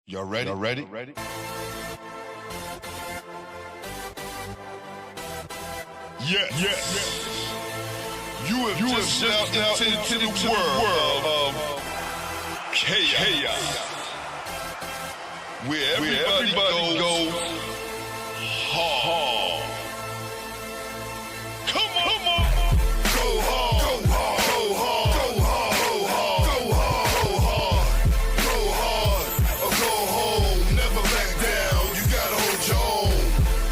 Y'all ready? Y'all ready? Yes. You have just stepped into the world of chaos. Where everybody goes hard. Come on. Go hard. Go hard. Go hard. Go hard. Go hard. Go hard. Or go home. Never back down. You gotta hold your own.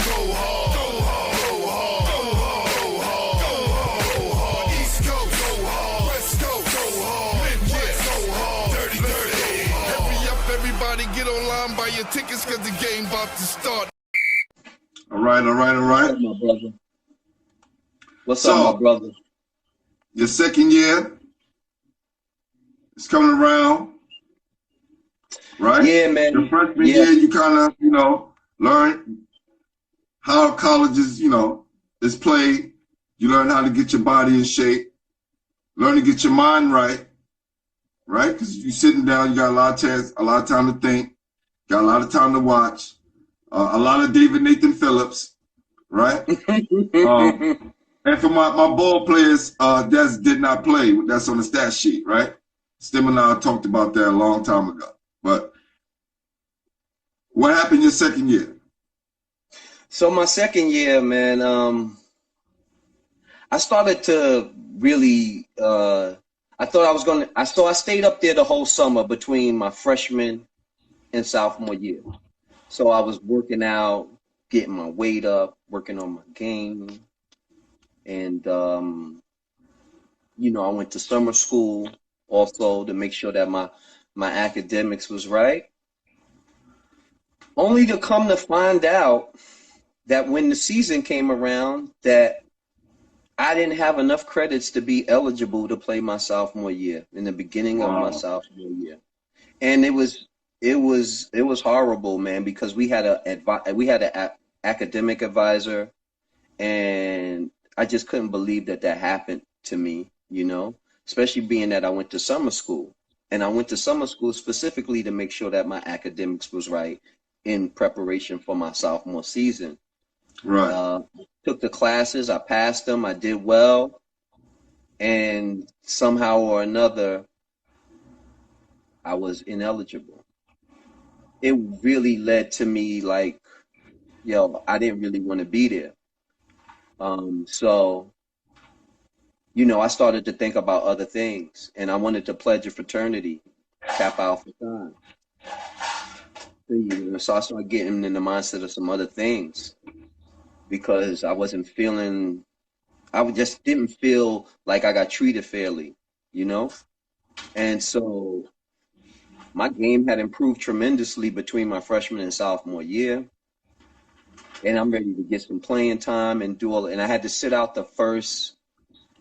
Go hard. Go hard. Go hard. Go hard. Go hard. Go hard. East Coast. Go hard. West Coast. Go hard. Midwest. Go hard. Dirty. Hurry up, everybody. Get online. Buy your tickets cause the game about to start. All right. What's up, my brother? What's up, my brother? Your second year is coming around, right? Yeah, man. Your freshman year, you kind of, learn how college is, is played. You learn how to get your body in shape. Learn to get your mind right? Because you're sitting down, you got a lot of time to think, got a lot of time to watch, a lot of David Nathan Phillips, right? And for my ball players, that did not play. That's on the stat sheet, right? Stim and I talked about that a long time ago. But what happened your second year? So my second year, man, I started to really, I stayed up there the whole summer between my freshman and sophomore year. So I was working out, getting my weight up, working on my game. And, I went to summer school also to make sure that my academics was right. Only to come to find out that when the season came around that I didn't have enough credits to be eligible to play my sophomore year, in the beginning of my sophomore year. And it was horrible, man, because we had an academic advisor, and I just couldn't believe that happened to me, especially being that I went to summer school. And I went to summer school specifically to make sure that my academics was right in preparation for my sophomore season. Right. Took the classes, I passed them, I did well. And somehow or another, I was ineligible. It really led to me like, I didn't really want to be there. So, I started to think about other things, and I wanted to pledge a fraternity, Kappa Alpha Psi. So I started getting in the mindset of some other things because I just didn't feel like I got treated fairly, And so my game had improved tremendously between my freshman and sophomore year. And I'm ready to get some playing time and and I had to sit out the first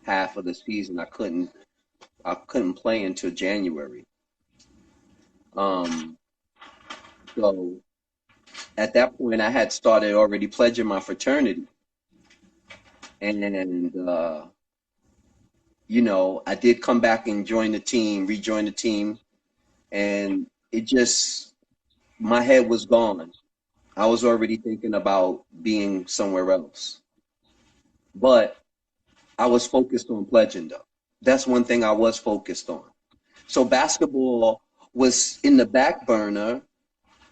half of the season. I couldn't play until January. So at that point I had started already pledging my fraternity. And I did come back and rejoin the team, and my head was gone. I was already thinking about being somewhere else. But I was focused on pledging, though. That's one thing I was focused on. So basketball was in the back burner,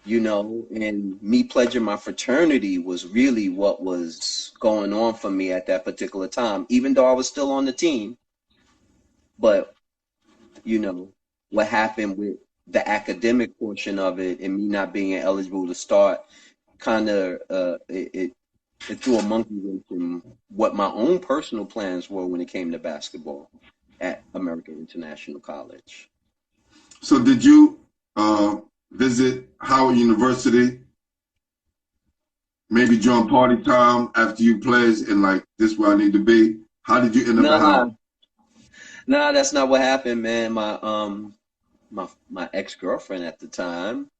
and me pledging my fraternity was really what was going on for me at that particular time, even though I was still on the team. But, what happened with the academic portion of it and me not being eligible to start kind of it threw a monkey wrench in what my own personal plans were when it came to basketball at American International College. So did you visit Howard University maybe during party time after you played and like, this is where I need to be? How did you end up at Howard? Nah, that's not what happened, man. My ex-girlfriend at the time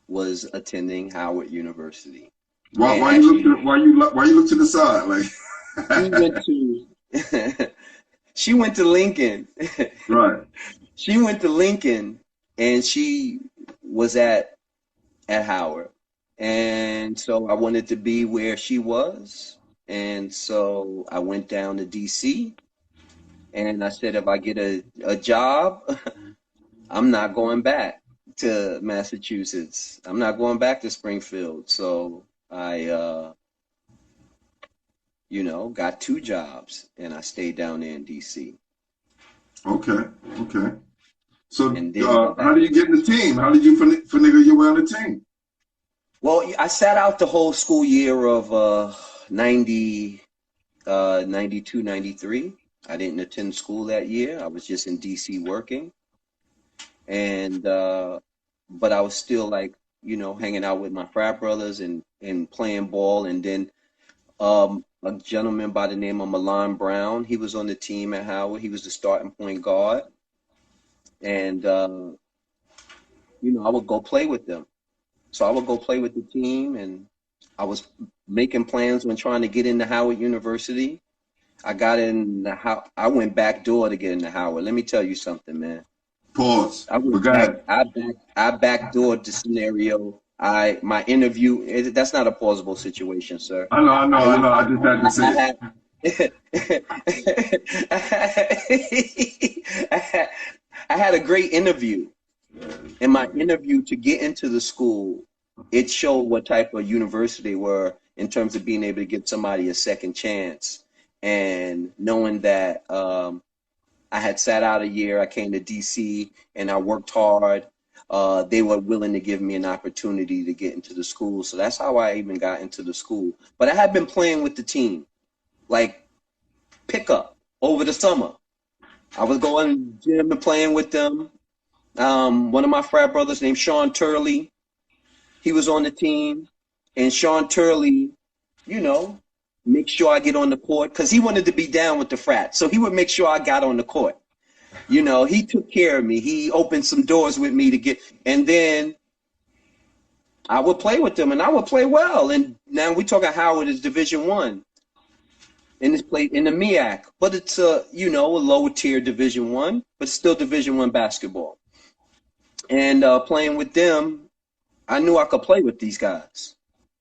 was attending Howard University. Why you look to the side? Like she went to Lincoln. Right. She went to Lincoln, and she was at at Howard. And so I wanted to be where she was. And so I went down to DC, and I said, if I get a job, I'm not going back to Massachusetts. I'm not going back to Springfield. So I, got 2 jobs, and I stayed down there in DC. Okay, okay. So And then how did you get in the team? How did you finagle your way on the team? Well, I sat out the whole school year of 92, 93. I didn't attend school that year. I was just in DC working. And but I was still like, hanging out with my frat brothers and playing ball. And then a gentleman by the name of Milan Brown, he was on the team at Howard. He was the starting point guard. And I would go play with them. So I would go play with the team, and I was making plans when trying to get into Howard University. I got in I went back door to get into Howard. Let me tell you something, man. Pause. I backdoored the scenario. My interview, that's not a plausible situation, sir. I know. I just had to say it. I had a great interview. In my interview to get into the school, it showed what type of university they were in terms of being able to give somebody a second chance. And knowing that I had sat out a year, I came to DC and I worked hard. They were willing to give me an opportunity to get into the school. So that's how I even got into the school. But I had been playing with the team, like pickup over the summer. I was going to the gym and playing with them. One of my frat brothers named Sean Turley, he was on the team, and Sean Turley, make sure I get on the court, because he wanted to be down with the frat. So he would make sure I got on the court. He took care of me. He opened some doors with me and then I would play with them, and I would play well. And now we talking Howard is Division I. And it's played in the MEAC, but it's a lower tier Division I, but still Division I basketball. And playing with them, I knew I could play with these guys.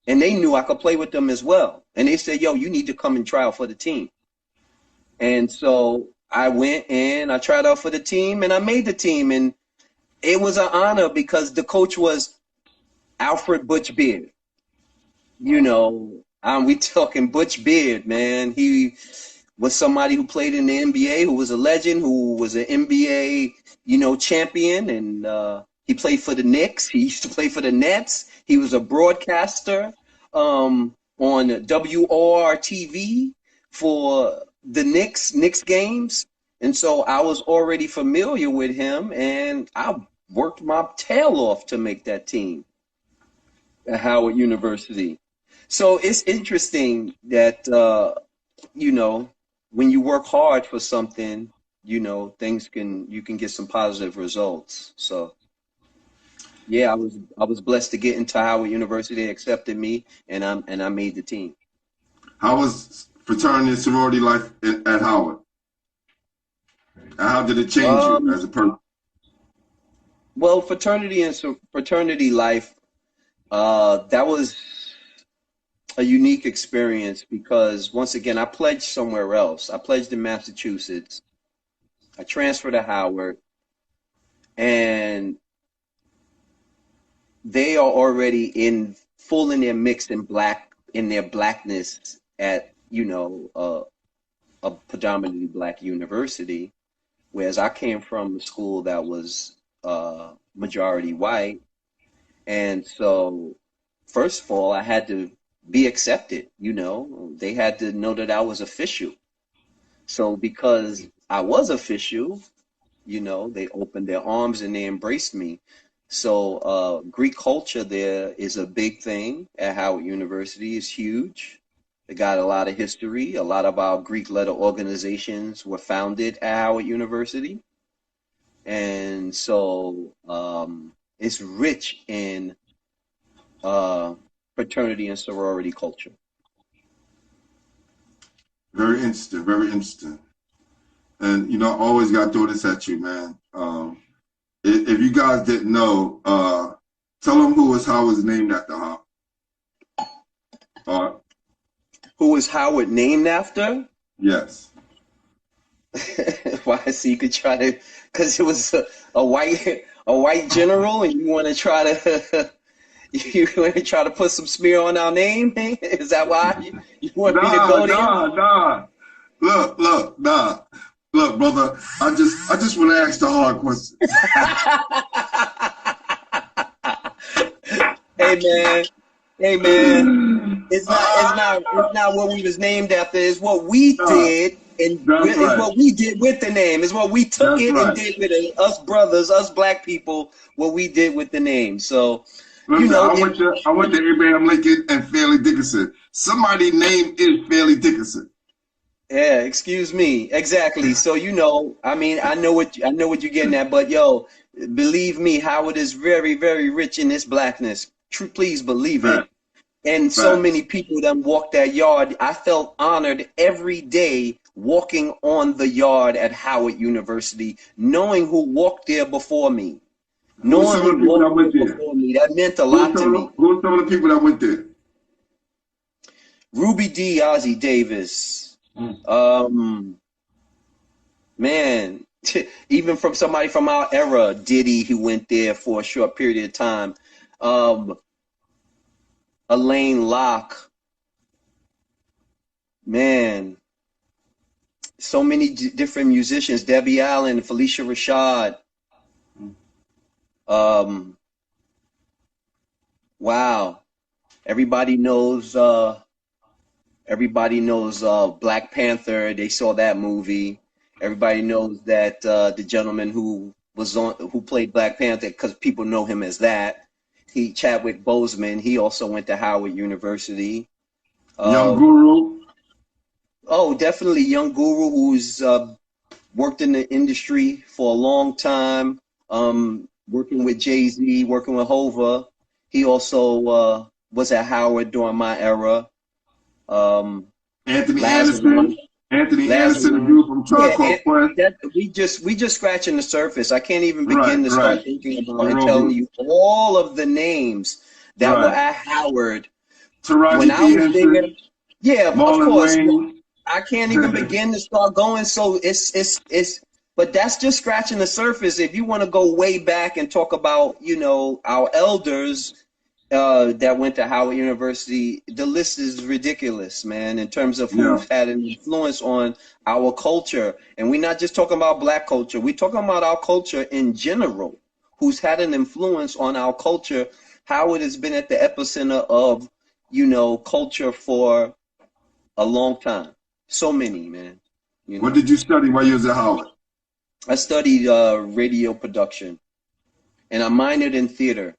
And they knew I could play with them as well. And they said, yo, you need to come and try out for the team. And so I went and I tried out for the team, and I made the team. And it was an honor because the coach was Alfred Butch Beard. We talking Butch Beard, man. He was somebody who played in the NBA, who was a legend, who was an NBA, champion. And he played for the Knicks. He used to play for the Nets. He was a broadcaster on WOR-TV for the Knicks games. And so I was already familiar with him, and I worked my tail off to make that team at Howard University. So it's interesting that, when you work hard for something, you can get some positive results. So, yeah, I was blessed to get into Howard University. They accepted me, and I made the team. How was fraternity and sorority life at Howard? And how did it change you as a person? Well, fraternity life, that was a unique experience because, once again, I pledged somewhere else. I pledged in Massachusetts. I transferred to Howard, and they are already in their mix in their blackness at, a predominantly black university, whereas I came from a school that was majority white. And so, first of all, I had to be accepted, they had to know that I was official. So because I was official, they opened their arms and they embraced me. So Greek culture there is a big thing at Howard University. It's huge. They got a lot of history. A lot of our Greek letter organizations were founded at Howard University. And so it's rich in fraternity and sorority culture. Very interesting, very interesting. And, I always got to throw this at you, man. If you guys didn't know, Tell them who is Howard's named after, huh? Who is Howard named after? Yes. Why? So you could try to, because it was a white general, and you want to try to put some smear on our name? Is that why you want me to go there? Nah. Look, brother. I just want to ask the hard question. Hey man. It's not what we was named after. It's what we did, and it's what we did with the name. It's what we took and did with it. Us brothers, us black people, what we did with the name. So, listen, I went to Abraham Lincoln and Fairleigh Dickinson. Somebody's name is Fairleigh Dickinson. Yeah, excuse me. Exactly. So I mean, I know what you're getting at, but yo, believe me, Howard is very, very rich in this blackness. Please believe it. And so many people that walked that yard. I felt honored every day walking on the yard at Howard University, knowing who walked there before me. Knowing who walked there before me. That meant a lot to me. Who are some of the people that went there? Ruby D. Ozzie Davis. Man, even from somebody from our era, Diddy, who went there for a short period of time. Elaine Locke, man, so many different musicians, Debbie Allen, Felicia Rashad. Wow. Everybody knows Black Panther. They saw that movie. Everybody knows that the gentleman who played Black Panther, because people know him as that. Chadwick Boseman, he also went to Howard University. Young Guru. Oh, definitely Young Guru, who's worked in the industry for a long time, working with Jay-Z, working with Hova. He also was at Howard during my era. Anthony Anderson. Anthony Anderson, the group from Tribe Called Quest. We just scratching the surface. I can't even begin to start thinking about and telling you all of the names that were at Howard when I was there. Yeah, Marlon of course. Wayne. I can't even begin to start going. So but that's just scratching the surface. If you want to go way back and talk about, our elders that went to Howard University, the list is ridiculous, man, in terms of who's had an influence on our culture. And we're not just talking about black culture. We're talking about our culture in general, who's had an influence on our culture. Howard has been at the epicenter of, culture for a long time. So many, man. What did you study while you was at Howard? I studied radio production, and I minored in theater.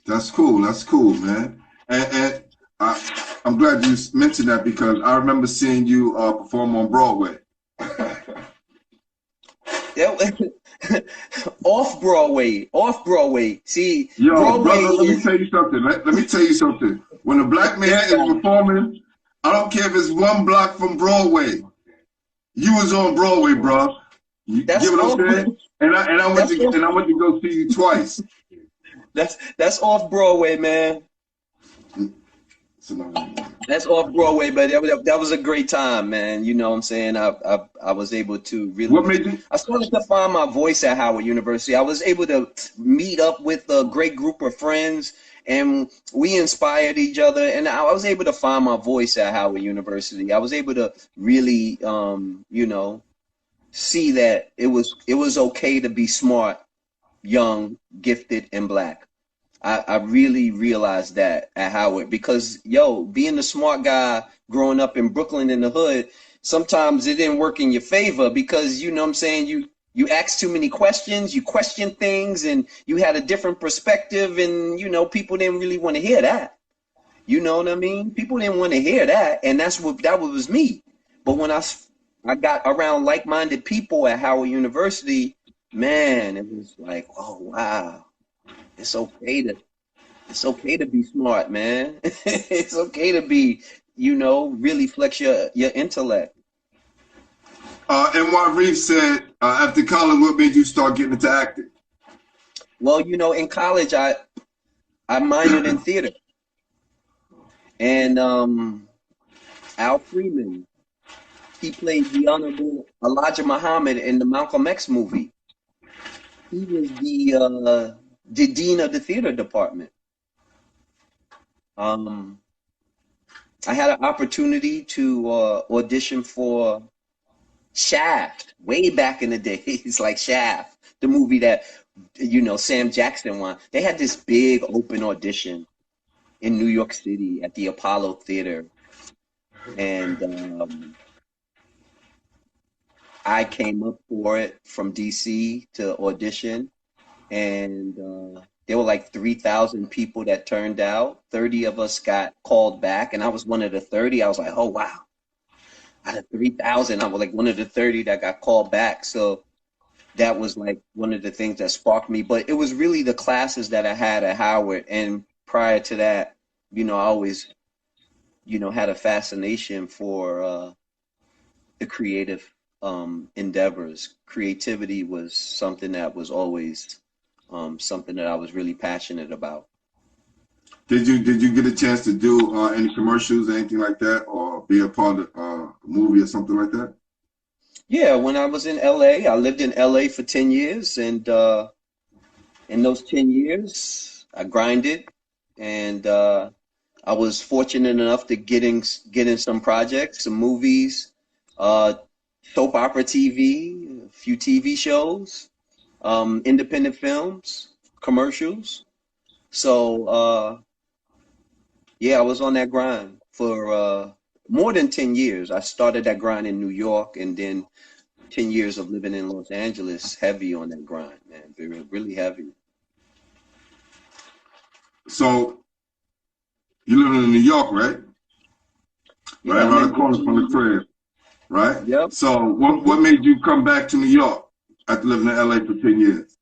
That's cool, man. And I'm glad you mentioned that, because I remember seeing you perform on Broadway. Off Broadway. See, yo, Broadway brother, let me tell you something. When a black man is performing, I don't care if it's one block from Broadway. You was on Broadway, bro. You get what I'm saying? And I went to go see you twice. That's off Broadway, man. That's off Broadway, but that was a great time, man. You know what I'm saying? I was able to really. What made you? I started to find my voice at Howard University. I was able to meet up with a great group of friends, and we inspired each other. And I was able to find my voice at Howard University. I was able to really, see that it was okay to be smart, young, gifted, and black. I really realized that at Howard, because being the smart guy growing up in Brooklyn in the hood, sometimes it didn't work in your favor, because you asked too many questions, you questioned things, and you had a different perspective, and people didn't really want to hear that. You know what I mean? People didn't want to hear that, and that was me. But when I got around like-minded people at Howard University, man, it was like, oh wow. It's okay to be smart, man. It's okay to be, really flex your intellect. NY Reef said, after college, what made you start getting into acting? Well, in college, I minored in theater, and Al Freeman, he played the Honorable Elijah Muhammad in the Malcolm X movie. He was the dean of the theater department. I had an opportunity to audition for Shaft way back in the days, like Shaft, the movie that Sam Jackson won. They had this big open audition in New York City at the Apollo Theater, and I came up for it from DC to audition, and there were like 3,000 people that turned out. 30 of us got called back, and I was one of the 30. I was like, oh, wow. Out of 3,000, I was like one of the 30 that got called back. So that was like one of the things that sparked me. But it was really the classes that I had at Howard. And prior to that, I always, had a fascination for the creative endeavors. Creativity was something that was always something that I was really passionate about. Did you get a chance to do any commercials or anything like that, or be a part of a movie or something like that? Yeah, when I was in LA, I lived in LA for 10 years, and in those 10 years, I grinded, and I was fortunate enough to get in some projects, some movies, soap opera TV, a few TV shows, independent films, commercials. So yeah, I was on that grind for more than 10 years. I started that grind in New York, and then 10 years of living in Los Angeles, heavy on that grind, man, really heavy. So you live in New York, right? Yeah, Right I'm around in the corner from the crib, right? Yep. So what made you come back to New York after living in LA for 10 years?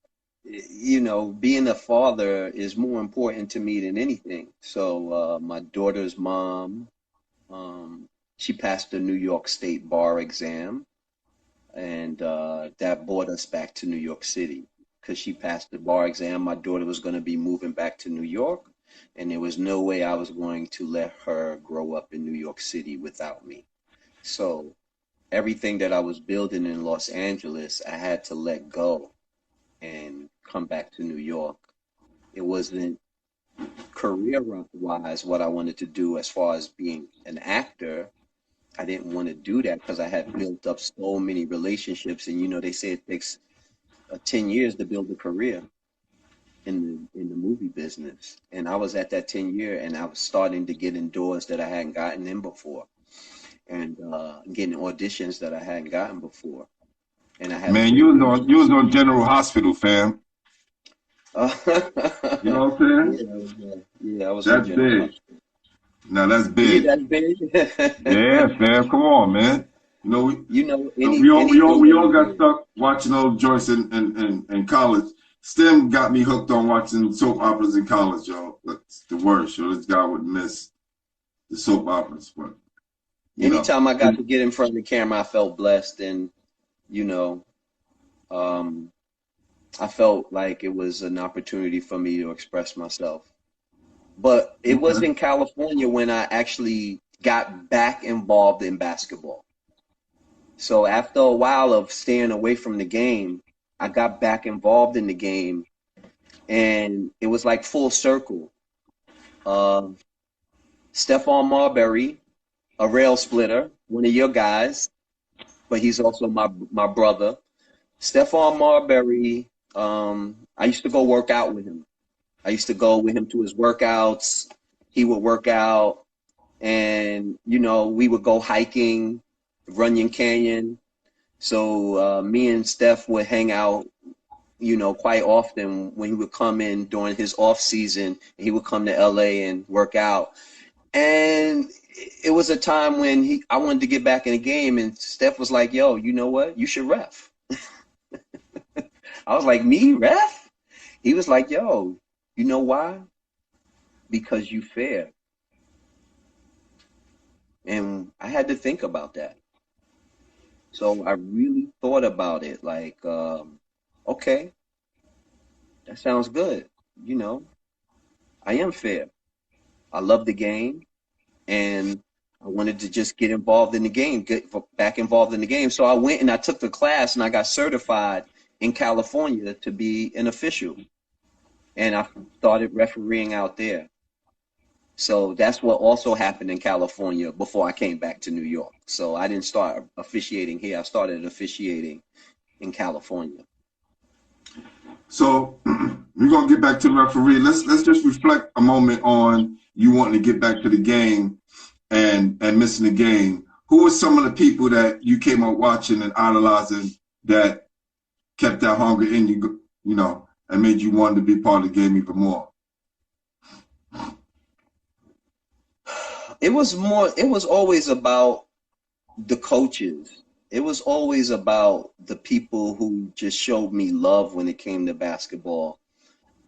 Being a father is more important to me than anything. So my daughter's mom, she passed the New York State bar exam, and that brought us back to New York City because she passed the bar exam. My daughter was going to be moving back to New York, and there was no way I was going to let her grow up in New York City without me. So everything that I was building in Los Angeles, I had to let go and come back to New York. It wasn't career-wise what I wanted to do as far as being an actor. I didn't want to do that because I had built up so many relationships, and they say it takes 10 years to build a career in the movie business. And I was at that 10-year, and I was starting to get in doors that I hadn't gotten in before, and getting auditions that I hadn't gotten before. And I had Man, you was on General Hospital, fam. You know what I'm saying? Yeah, I was that's on General big. Hospital. Now that's big. Yeah, that's big. Yeah, fam. Come on, man. We all got stuck watching old joints in college. STEM got me hooked on watching soap operas in college, y'all. That's the worst. This guy would miss the soap operas, but anytime I got to get in front of the camera, I felt blessed, and I felt like it was an opportunity for me to express myself. But it was in California when I actually got back involved in basketball. So after a while of staying away from the game, I got back involved in the game, and it was like full circle. Stephon Marbury, a rail splitter, one of your guys, but he's also my brother. Stephon Marbury, I used to go work out with him. I used to go with him to his workouts. He would work out, and we would go hiking, Runyon Canyon. So me and Steph would hang out, quite often when he would come in during his off season. He would come to LA and work out. And it was a time when I wanted to get back in the game, and Steph was like, yo, you know what? You should ref. I was like, me, ref? He was like, yo, you know why? Because you fair. And I had to think about that. So I really thought about it, like, okay, That sounds good. You know, I am fair. I love the game, and I wanted to just get involved in the game, get back involved in the game. So I went and I took the class, and I got certified in California to be an official. And I started refereeing out there. So that's what also happened in California before I came back to New York. So I didn't start officiating here. I started officiating in California. So we're gonna get back to the referee. Let's just reflect a moment on you wanting to get back to the game and missing the game. Who were some of the people that you came out watching and idolizing that kept that hunger in you, you know, and made you want to be part of the game even more? It was always about the coaches. It was always about the people who just showed me love when it came to basketball.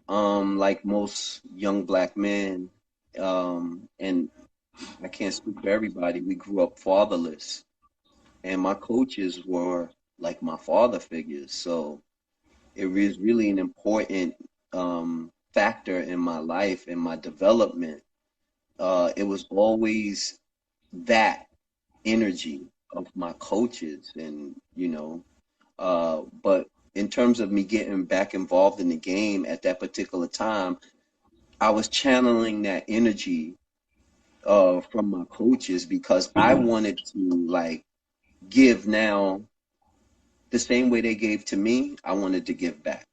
Like most young black men, and I can't speak for everybody, we grew up fatherless. And my coaches were like my father figures. So it was really an important factor in my life, in my development. It was always that energy of my coaches, and you know, but in terms of me getting back involved in the game at that particular time, I was channeling that energy from my coaches because I wanted to like give now the same way they gave to me. I wanted to give back.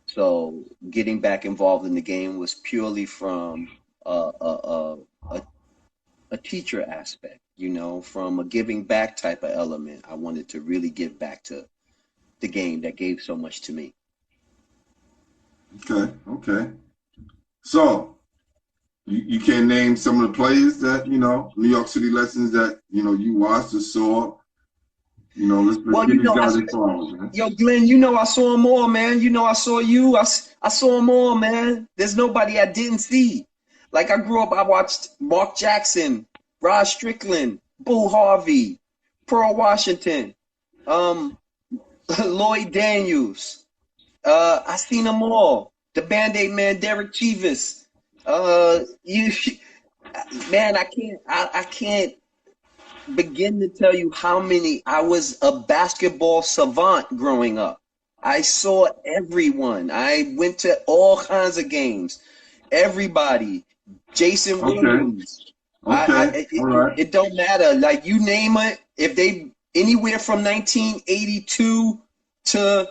So getting back involved in the game was purely from a teacher aspect, you know, from a giving back type of element. I wanted to really give back to the game that gave so much to me. Okay. So you can name some of the players that, you know, New York City Legends that, you know, you watched or saw. You know, let's give these guys their flowers, man. Yo, Glenn, you know I saw them all, man. You know I saw you. I saw them all, man. There's nobody I didn't see. Like, I grew up, I watched Mark Jackson, Rod Strickland, Boo Harvey, Pearl Washington, Lloyd Daniels. I seen them all. The Band-Aid Man, Derek Chivas. Man, I can't begin to tell you how many. I was a basketball savant growing up. I saw everyone. I went to all kinds of games. Everybody. Jason Williams. Okay. It don't matter. Like, you name it. If they anywhere from 1982 to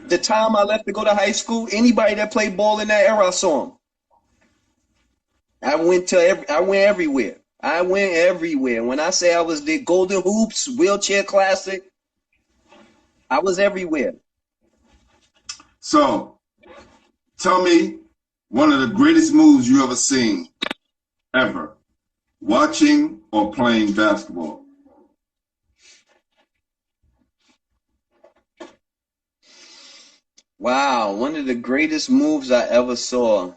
the time I left to go to high school, anybody that played ball in that era, I saw them. I went everywhere. I went everywhere. When I say I was the Golden Hoops, Wheelchair Classic, I was everywhere. So, tell me one of the greatest moves you ever seen, ever, watching or playing basketball. Wow, one of the greatest moves I ever saw.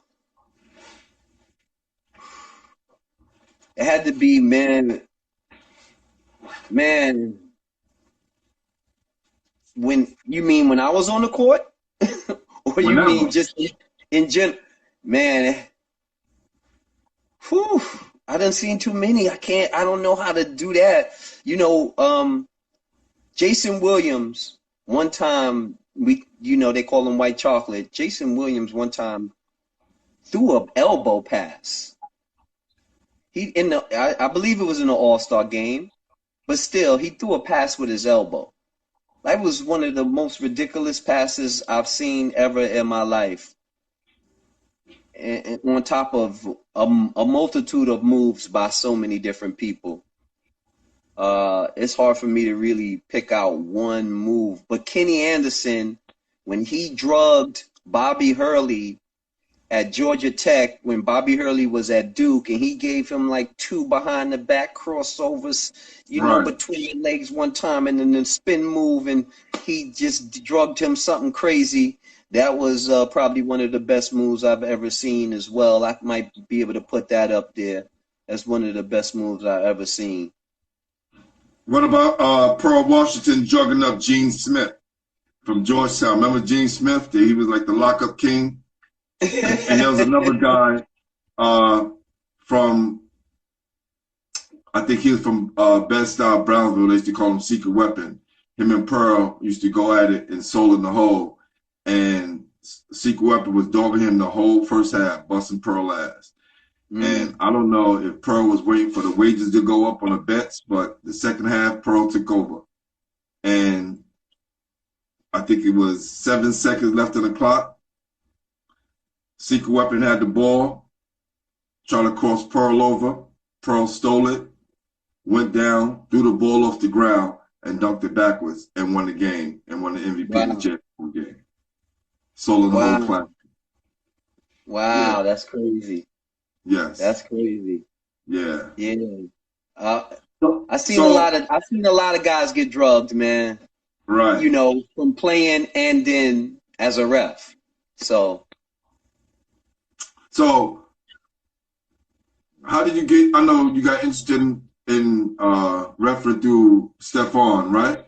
It had to be, man, when you mean when I was on the court? Or Whenever. You mean just in general? Man, whew, I done seen too many. I don't know how to do that. You know, Jason Williams, one time, they call him White Chocolate. Jason Williams one time threw an elbow pass. I believe it was in an All-Star game, but still, he threw a pass with his elbow. That was one of the most ridiculous passes I've seen ever in my life. And on top of a multitude of moves by so many different people. It's hard for me to really pick out one move. But Kenny Anderson, when he drugged Bobby Hurley at Georgia Tech, when Bobby Hurley was at Duke, and he gave him like 2 behind the back crossovers, know, between the legs one time, and then the spin move, and he just drugged him something crazy. That was probably one of the best moves I've ever seen as well. I might be able to put that up there as one of the best moves I've ever seen. What about Pearl Washington jugging up Gene Smith? from Georgetown. Remember Gene Smith? He was like the lockup king. And there was another guy from, I think he was from Bed-Stuy, Brownsville. They used to call him Secret Weapon. Him and Pearl used to go at it in Soul in the Hole. And Secret Weapon was dogging him the whole first half, busting Pearl ass. And I don't know if Pearl was waiting for the wages to go up on the bets, but the second half, Pearl took over. And I think it was 7 seconds left on the clock. Secret Weapon had the ball, trying to cross Pearl over. Pearl stole it, went down, threw the ball off the ground, and dunked it backwards and won the game and won the MVP of the championship game. Soul in the Hole classic. Wow, that's crazy. Yes. That's crazy. Yeah. Yeah. I've seen a lot of guys get drugged, man. Right. You know, from playing and then as a ref. So how did you get, I know you got interested in refereeing through Stephon, right?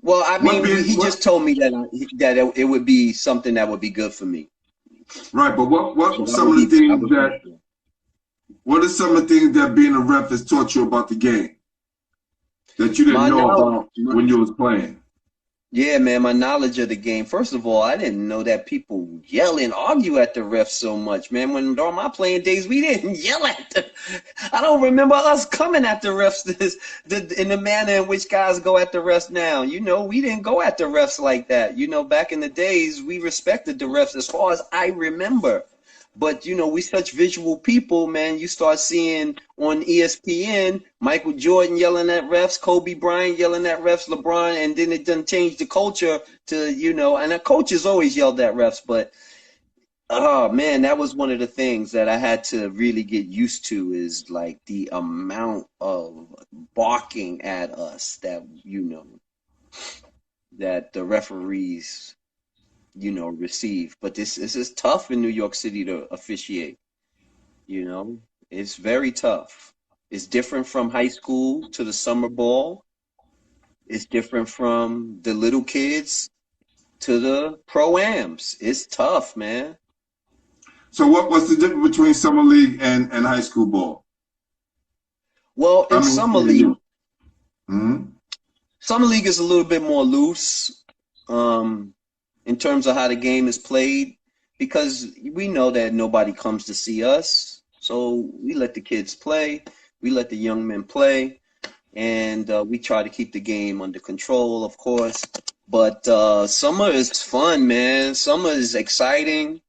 Well, I mean, he just told me that it would be something that would be good for me. Right, but what are some of the things that being a ref has taught you about the game that you didn't know about when you was playing? Yeah, man, my knowledge of the game. First of all, I didn't know that people yell and argue at the refs so much, man. When during my playing days, we didn't yell at them. I don't remember us coming at the refs in the manner in which guys go at the refs now. You know, we didn't go at the refs like that. You know, back in the days, we respected the refs as far as I remember. But, you know, we such visual people, man. You start seeing on ESPN, Michael Jordan yelling at refs, Kobe Bryant yelling at refs, LeBron, and then it done changed the culture to, you know, and the coaches always yelled at refs. But, oh, man, that was one of the things that I had to really get used to is, like, the amount of barking at us that, you know, that the referees receive. But this is tough in New York City to officiate. You know, it's very tough. It's different from high school to the summer ball. It's different from the little kids to the pro-ams. It's tough, man. So what's the difference between summer league and high school ball? Well, in summer league, summer league is a little bit more loose. In terms of how the game is played, because we know that nobody comes to see us. So we let the kids play, we let the young men play, and we try to keep the game under control, of course. But summer is fun, man. Summer is exciting.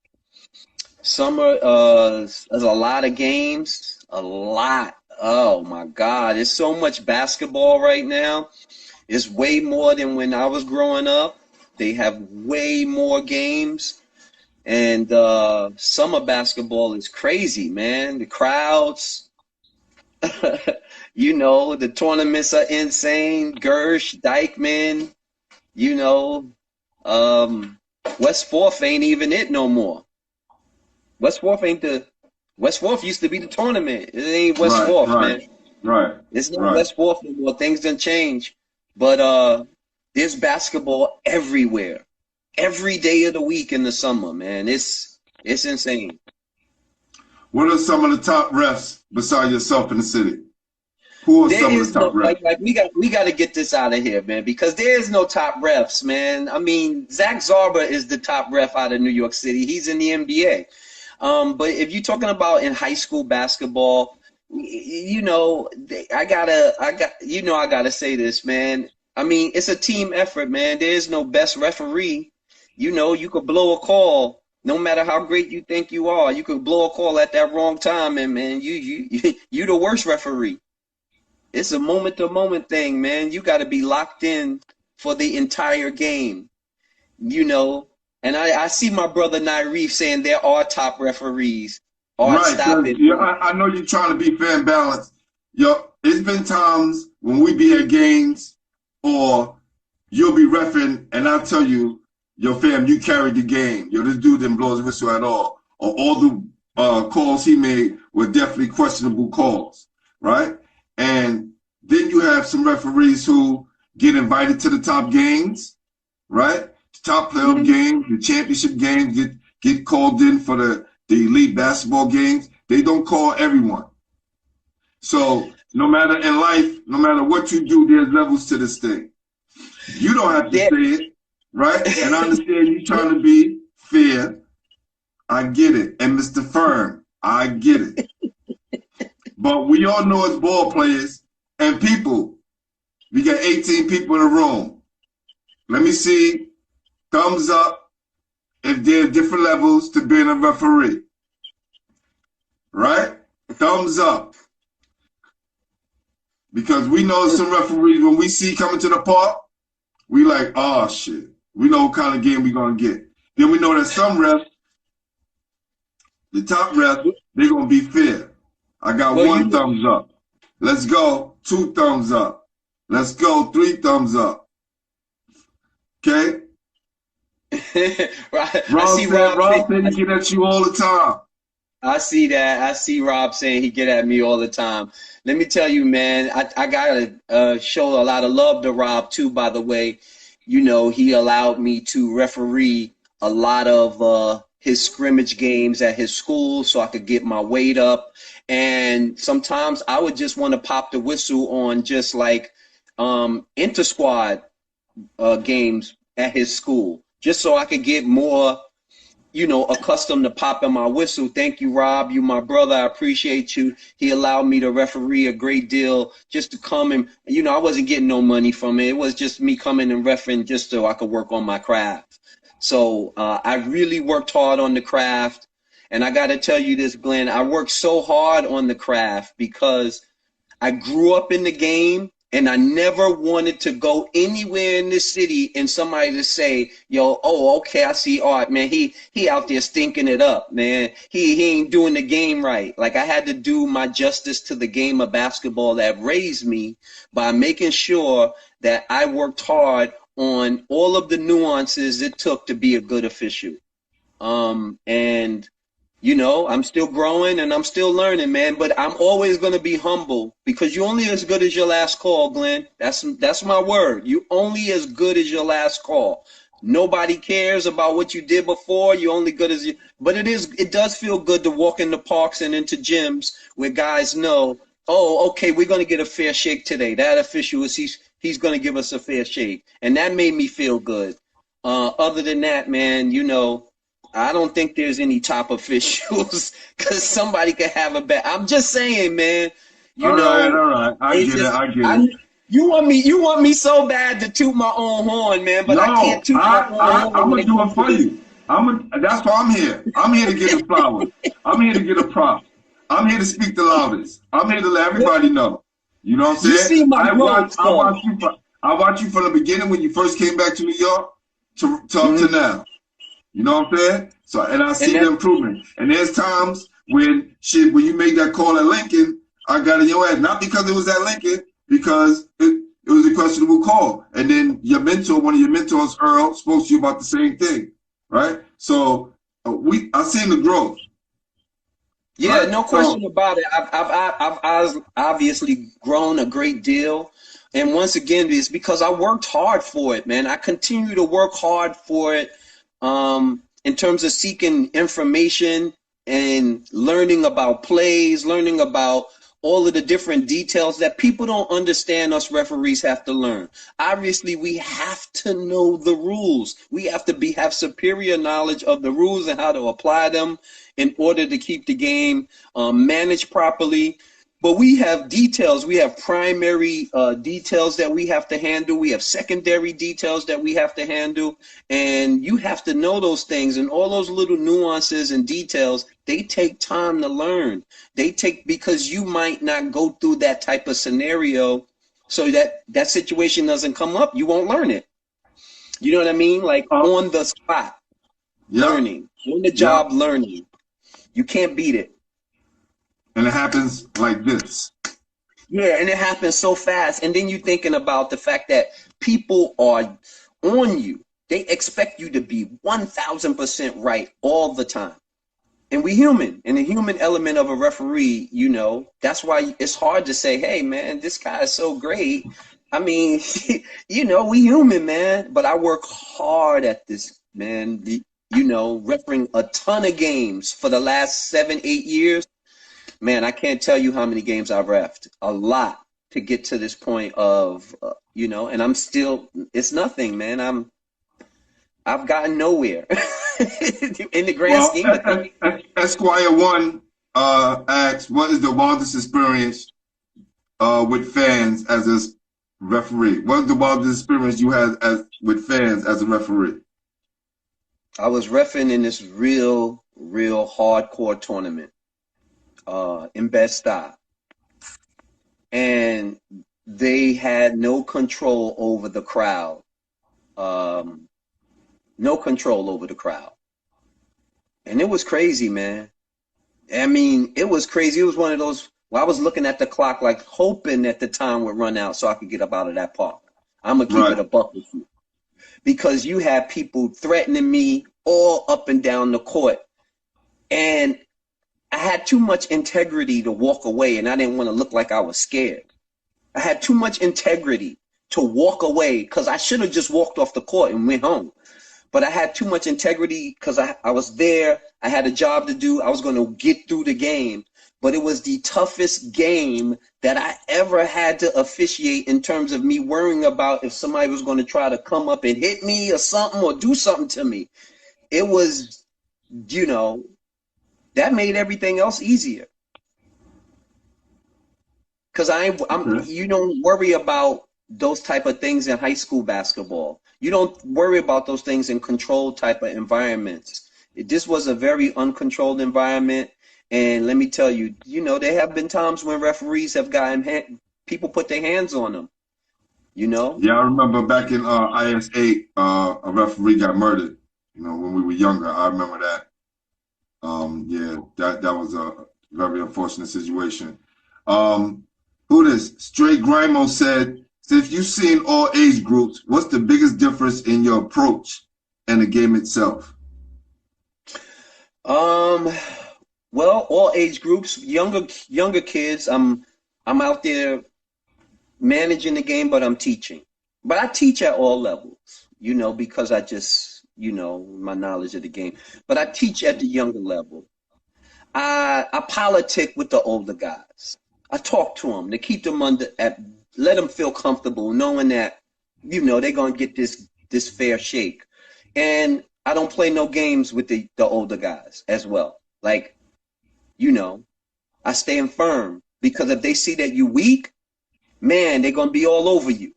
Summer, there's a lot of games, a lot. Oh my God, there's so much basketball right now. It's way more than when I was growing up. They have way more games, and summer basketball is crazy, man. The crowds, you know, the tournaments are insane. Gersh, Dykeman, you know, West 4th ain't even it no more. West 4th used to be the tournament. It ain't West 4th, man. Right. It's not West 4th no more. Things done change, but there's basketball everywhere, every day of the week in the summer, man. It's insane. What are some of the top refs besides yourself in the city? Who are some of the top refs? Like we got to get this out of here, man, because there is no top refs, man. I mean, Zach Zarba is the top ref out of New York City. He's in the NBA. But if you're talking about in high school basketball, you know, I gotta say this, man. I mean, it's a team effort, man. There is no best referee. You know, you could blow a call, no matter how great you think you are. You could blow a call at that wrong time, and man, you the worst referee. It's a moment-to-moment thing, man. You got to be locked in for the entire game, you know. And I see my brother Nairef saying there are top referees. Right, stop it. Yeah, I know you're trying to be fair and balanced. Yo, it's been times when we be at games, or you'll be reffing, and I'll tell you, yo, fam, you carried the game. Yo, this dude didn't blow his whistle at all. Or all the calls he made were definitely questionable calls, right? And then you have some referees who get invited to the top games, right? The top playoff games, the championship games get called in for the elite basketball games. They don't call everyone. So no matter in life, no matter what you do, there's levels to this thing. You don't have to say it, right? And I understand you trying to be fair. I get it. And Mr. Firm, I get it. But we all know as ball players and people, we got 18 people in the room. Let me see, thumbs up if there's different levels to being a referee. Right? Thumbs up. Because we know some referees, when we see coming to the park, we like, oh shit. We know what kind of game we're gonna get. Then we know that some refs, the top refs, they're gonna be fair. I got one thumbs up. Let's go. 2 thumbs up. Let's go. 3 thumbs up. Okay? Right. Rob I see Rob said he get at you all the time. I see that. I see Rob saying he get at me all the time. Let me tell you, man, I gotta show a lot of love to Rob too, by the way. You know, he allowed me to referee a lot of his scrimmage games at his school so I could get my weight up. And sometimes I would just want to pop the whistle on just like inter-squad games at his school, just so I could get more, you know, accustomed to popping my whistle. Thank you, Rob. You my brother. I appreciate you. He allowed me to referee a great deal just to come and, you know, I wasn't getting no money from it. It was just me coming and refereeing just so I could work on my craft. So I really worked hard on the craft. And I got to tell you this, Glenn, I worked so hard on the craft because I grew up in the game. And I never wanted to go anywhere in this city and somebody to say, yo, oh, okay, I see Art, man. He out there stinking it up, man. He ain't doing the game right. Like I had to do my justice to the game of basketball that raised me by making sure that I worked hard on all of the nuances it took to be a good official. And you know, I'm still growing and I'm still learning, man, but I'm always going to be humble because you're only as good as your last call, Glenn. That's my word. You only as good as your last call. Nobody cares about what you did before. You're only good as you, but it does feel good to walk in the parks and into gyms where guys know, oh, okay, we're going to get a fair shake today. That official he's going to give us a fair shake. And that made me feel good. Other than that, man, you know, I don't think there's any top officials because somebody could have a bad. I'm just saying, man. You know, all right. I get it. You want me so bad to toot my own horn, man, but I can't toot my own horn. I'm gonna do it for you. That's why I'm here. I'm here to get the flowers. I'm here to get a prop. I'm here to speak the loudest. I'm here to let everybody know. You know what I'm saying? You see my growth, I watched you from the beginning when you first came back to New York to up to now. You know what I'm saying? So, and I see the improvement. And there's times when you made that call at Lincoln, I got in your ass. Not because it was at Lincoln, because it was a questionable call. And then your mentor, one of your mentors, Earl, spoke to you about the same thing, right? So I seen the growth. Yeah, right? No question about it. I've obviously grown a great deal. And once again, it's because I worked hard for it, man. I continue to work hard for it. In terms of seeking information and learning about plays, learning about all of the different details that people don't understand, us referees have to learn. Obviously, we have to know the rules. We have to have superior knowledge of the rules and how to apply them in order to keep the game managed properly. But we have details. We have primary details that we have to handle. We have secondary details that we have to handle. And you have to know those things. And all those little nuances and details, they take time to learn. Because you might not go through that type of scenario so that situation doesn't come up. You won't learn it. You know what I mean? Like on the spot, learning, on the job learning. You can't beat it. And it happens like this. Yeah, and it happens so fast. And then you're thinking about the fact that people are on you. They expect you to be 1,000% right all the time. And we're human. And the human element of a referee, you know, that's why it's hard to say, hey, man, this guy is so great. I mean, we human, man. But I work hard at this, man. Refereeing a ton of games for the last 7, 8 years. Man, I can't tell you how many games I've refed. A lot to get to this point of, and I'm still. It's nothing, man. I've gotten nowhere in the grand Well, scheme of things. Esquire One asks, what is the wildest experience with fans as a referee? What is the wildest experience you had with fans as a referee? I was reffing in this real hardcore tournament in Bed-Stuy, and they had no control over the crowd. No control over the crowd. And it was crazy, man. I mean, it was crazy. It was one of those, I was looking at the clock, like hoping that the time would run out so I could get up out of that park. I'm going to keep it a buck with you. Because you had people threatening me all up and down the court. And I had too much integrity to walk away, and I didn't want to look like I was scared. I had too much integrity to walk away because I should have just walked off the court and went home. But I had too much integrity because I was there. I had a job to do. I was going to get through the game. But it was the toughest game that I ever had to officiate in terms of me worrying about if somebody was going to try to come up and hit me or something or do something to me. It was, that made everything else easier. Because you don't worry about those type of things in high school basketball. You don't worry about those things in controlled type of environments. This was a very uncontrolled environment. And let me tell you, there have been times when referees have gotten people put their hands on them, Yeah, I remember back in IS8, a referee got murdered, when we were younger. I remember that. That was a very unfortunate situation. Who this? Straight Grimo said, so if you've seen all age groups, what's the biggest difference in your approach and the game itself? Well, all age groups, younger kids. I'm out there managing the game, but I'm teaching. But I teach at all levels, because I just, my knowledge of the game. But I teach at the younger level. I politic with the older guys. I talk to them to keep them let them feel comfortable, knowing that, they're gonna get this fair shake. And I don't play no games with the older guys as well. Like, I stand firm, because if they see that you weak, man, they're gonna be all over you.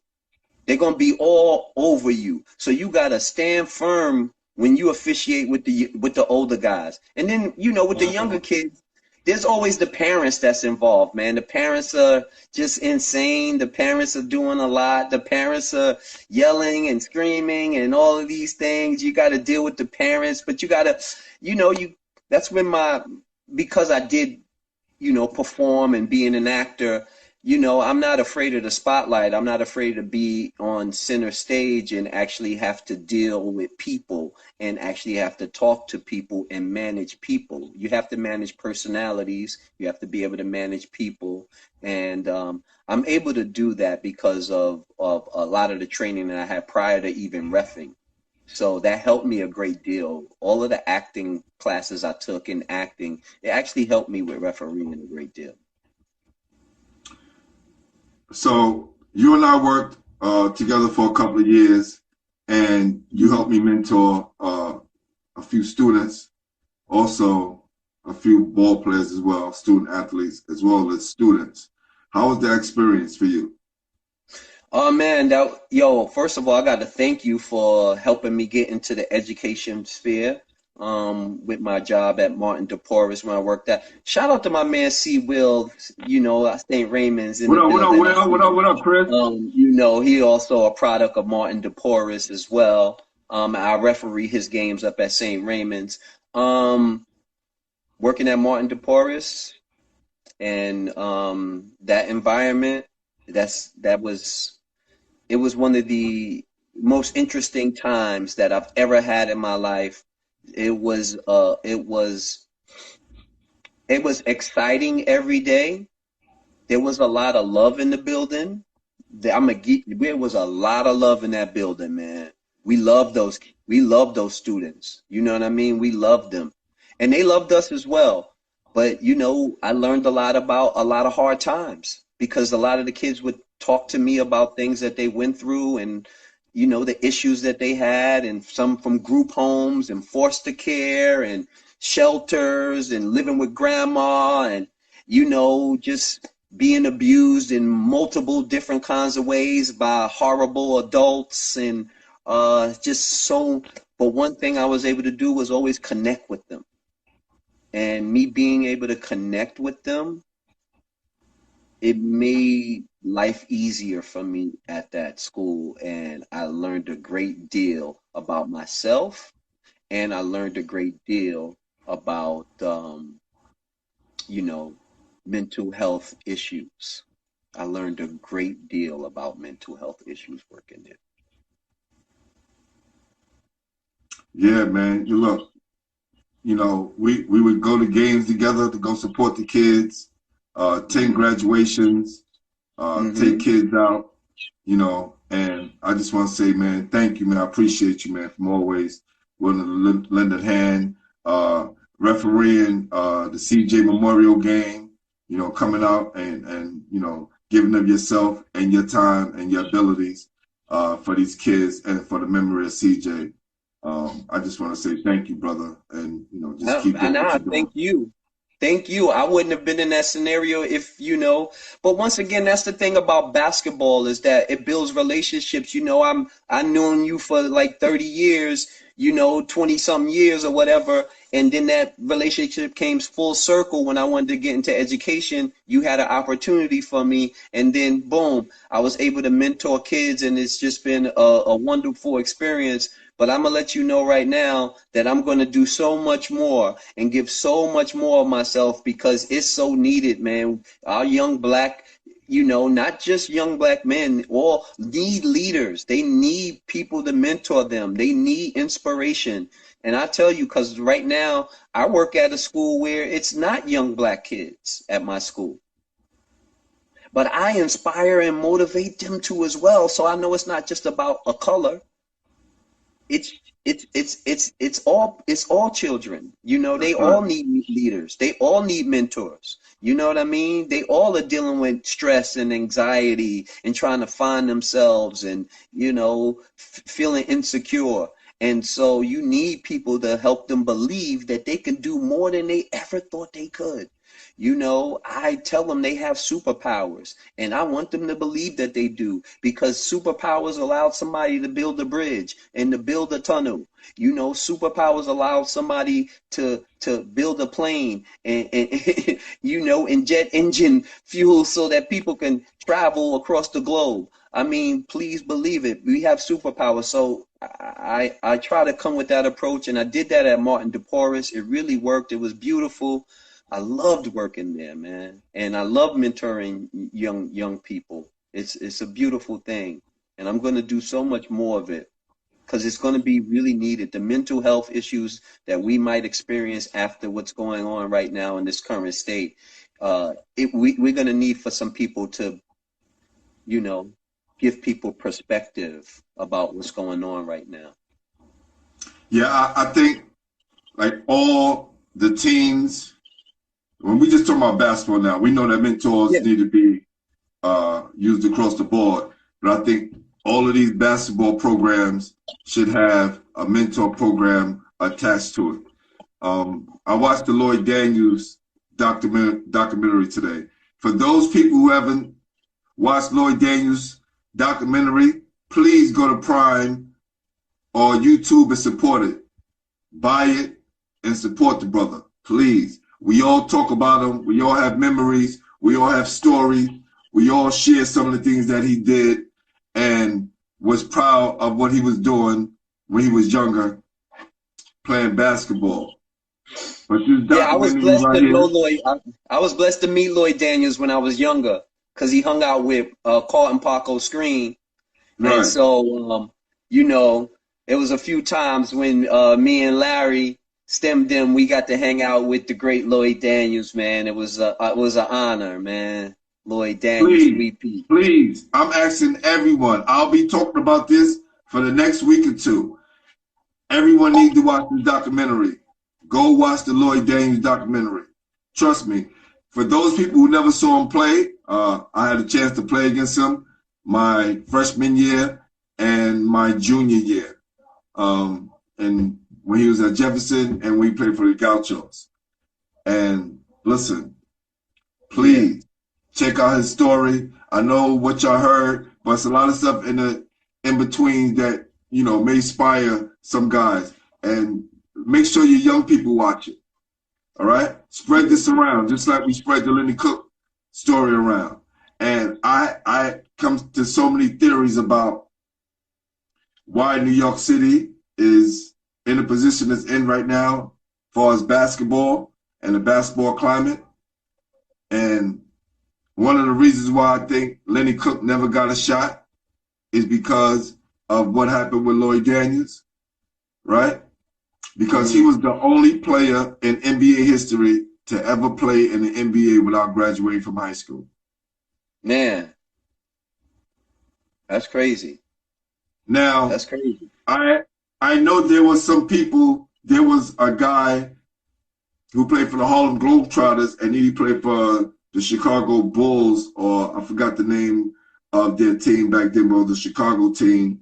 They're gonna be all over you. So you gotta stand firm when you officiate with the older guys. And then, with the younger kids, there's always the parents that's involved, man. The parents are just insane. The parents are doing a lot. The parents are yelling and screaming and all of these things. You got to deal with the parents, but you got to, that's when because I did, perform and being an actor, I'm not afraid of the spotlight. I'm not afraid to be on center stage and actually have to deal with people and actually have to talk to people and manage people. You have to manage personalities. You have to be able to manage people. And I'm able to do that because of a lot of the training that I had prior to even reffing. So that helped me a great deal. All of the acting classes I took in acting, it actually helped me with refereeing a great deal. So you and I worked together for a couple of years, and you helped me mentor a few students, also a few ball players as well, student athletes, as well as students. How was that experience for you? Oh man, first of all, I got to thank you for helping me get into the education sphere with my job at Martin DePorres when I worked at. Shout out to my man C. Will, St. Raymond's. What up, Chris? He also a product of Martin DePorres as well. I referee his games up at St. Raymond's. Working at Martin DePorres and that environment, it was one of the most interesting times that I've ever had in my life. It was exciting every day. There was a lot of love in the building. There was a lot of love in that building, man. We love those students. You know what I mean? We loved them. And they loved us as well. But I learned a lot about a lot of hard times because a lot of the kids would talk to me about things that they went through and the issues that they had, and some from group homes and foster care and shelters and living with grandma and just being abused in multiple different kinds of ways by horrible adults and just so. But one thing I was able to do was always connect with them, and me being able to connect with them, it made life easier for me at that school. And I learned a great deal about myself, and I learned a great deal about mental health issues. I learned a great deal about mental health issues working there. Yeah, man. You look, we would go to games together to go support the kids, attend graduations, take kids out, and I just want to say, man, thank you, man. I appreciate you, man, from always willing to lend a hand, refereeing the CJ Memorial game, coming out and giving of yourself and your time and your abilities for these kids and for the memory of CJ. I just want to say thank you, brother, and just keep doing what you're doing. Thank you. I wouldn't have been in that scenario if But once again, that's the thing about basketball, is that it builds relationships. I known you for like 30 years, 20 some years or whatever, and then that relationship came full circle when I wanted to get into education. You had an opportunity for me, and then boom, I was able to mentor kids, and it's just been a wonderful experience. But I'm going to let you know right now that I'm going to do so much more and give so much more of myself, because it's so needed, man. Our young black, not just young black men, all need leaders. They need people to mentor them. They need inspiration. And I tell you, because right now I work at a school where it's not young black kids at my school. But I inspire and motivate them too as well. So I know it's not just about a color. It's all children. They all need leaders. They all need mentors. You know what I mean? They all are dealing with stress and anxiety and trying to find themselves and feeling insecure. And so you need people to help them believe that they can do more than they ever thought they could. I tell them they have superpowers, and I want them to believe that they do, because superpowers allowed somebody to build a bridge and to build a tunnel. Superpowers allowed somebody to build a plane and and jet engine fuel so that people can travel across the globe. I mean, please believe it. We have superpowers. So I try to come with that approach, and I did that at Martin DePorres. It really worked. It was beautiful. I loved working there, man, and I love mentoring young people. It's a beautiful thing, and I'm going to do so much more of it, because it's going to be really needed. The mental health issues that we might experience after what's going on right now in this current state, we're going to need for some people to, give people perspective about what's going on right now. Yeah, I think like all the teams. When we just talk about basketball now, we know that mentors need to be used across the board. But I think all of these basketball programs should have a mentor program attached to it. I watched the Lloyd Daniels documentary today. For those people who haven't watched Lloyd Daniels documentary, please go to Prime or YouTube and support it. Buy it and support the brother, please. We all talk about him. We all have memories. We all have stories. We all share some of the things that he did and was proud of what he was doing when he was younger, playing basketball. But I was blessed to know Lloyd. I was blessed to meet Lloyd Daniels when I was younger, because he hung out with Carlton Parko Screen. Right. And so, it was a few times when me and Larry stemmed him, we got to hang out with the great Lloyd Daniels, man. It was an honor, man. Lloyd Daniels Please, repeat. please, I'm asking everyone. I'll be talking about this for the next week or two. Everyone needs to watch this documentary. Go watch the Lloyd Daniels documentary. Trust me. For those people who never saw him play, I had a chance to play against him my freshman year and my junior year. And when he was at Jefferson and we played for the Gauchos. And listen, please check out his story. I know what y'all heard, but it's a lot of stuff in between that, you know, may inspire some guys. And make sure your young people watch it. All right? Spread this around, just like we spread the Lenny Cook story around. And I come to so many theories about why New York City is in the position it's in right now as far as basketball and the basketball climate. And one of the reasons why I think Lenny Cook never got a shot is because of what happened with Lloyd Daniels, right? Because he was the only player in NBA history to ever play in the NBA without graduating from high school. Man, that's crazy. Now, That's crazy. I know there was some people, there was a guy who played for the Harlem Globetrotters and he played for the Chicago Bulls, or I forgot the name of their team back then, but the Chicago team.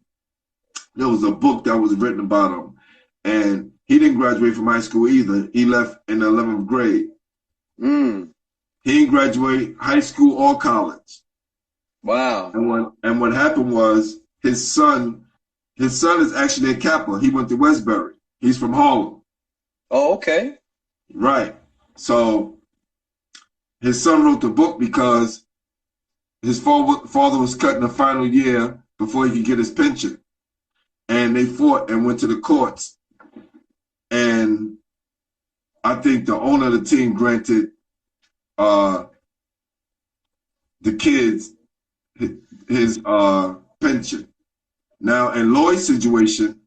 There was a book that was written about him. And he didn't graduate from high school either. He left in the 11th grade. He didn't graduate high school or college. Wow. And what happened was his son is actually a Kappa. He went to Westbury. He's from Harlem. Oh, okay. Right. So his son wrote the book because his father was cut in the final year before he could get his pension. And they fought and went to the courts. And I think the owner of the team granted the kids his pension. Now, in Lloyd's situation,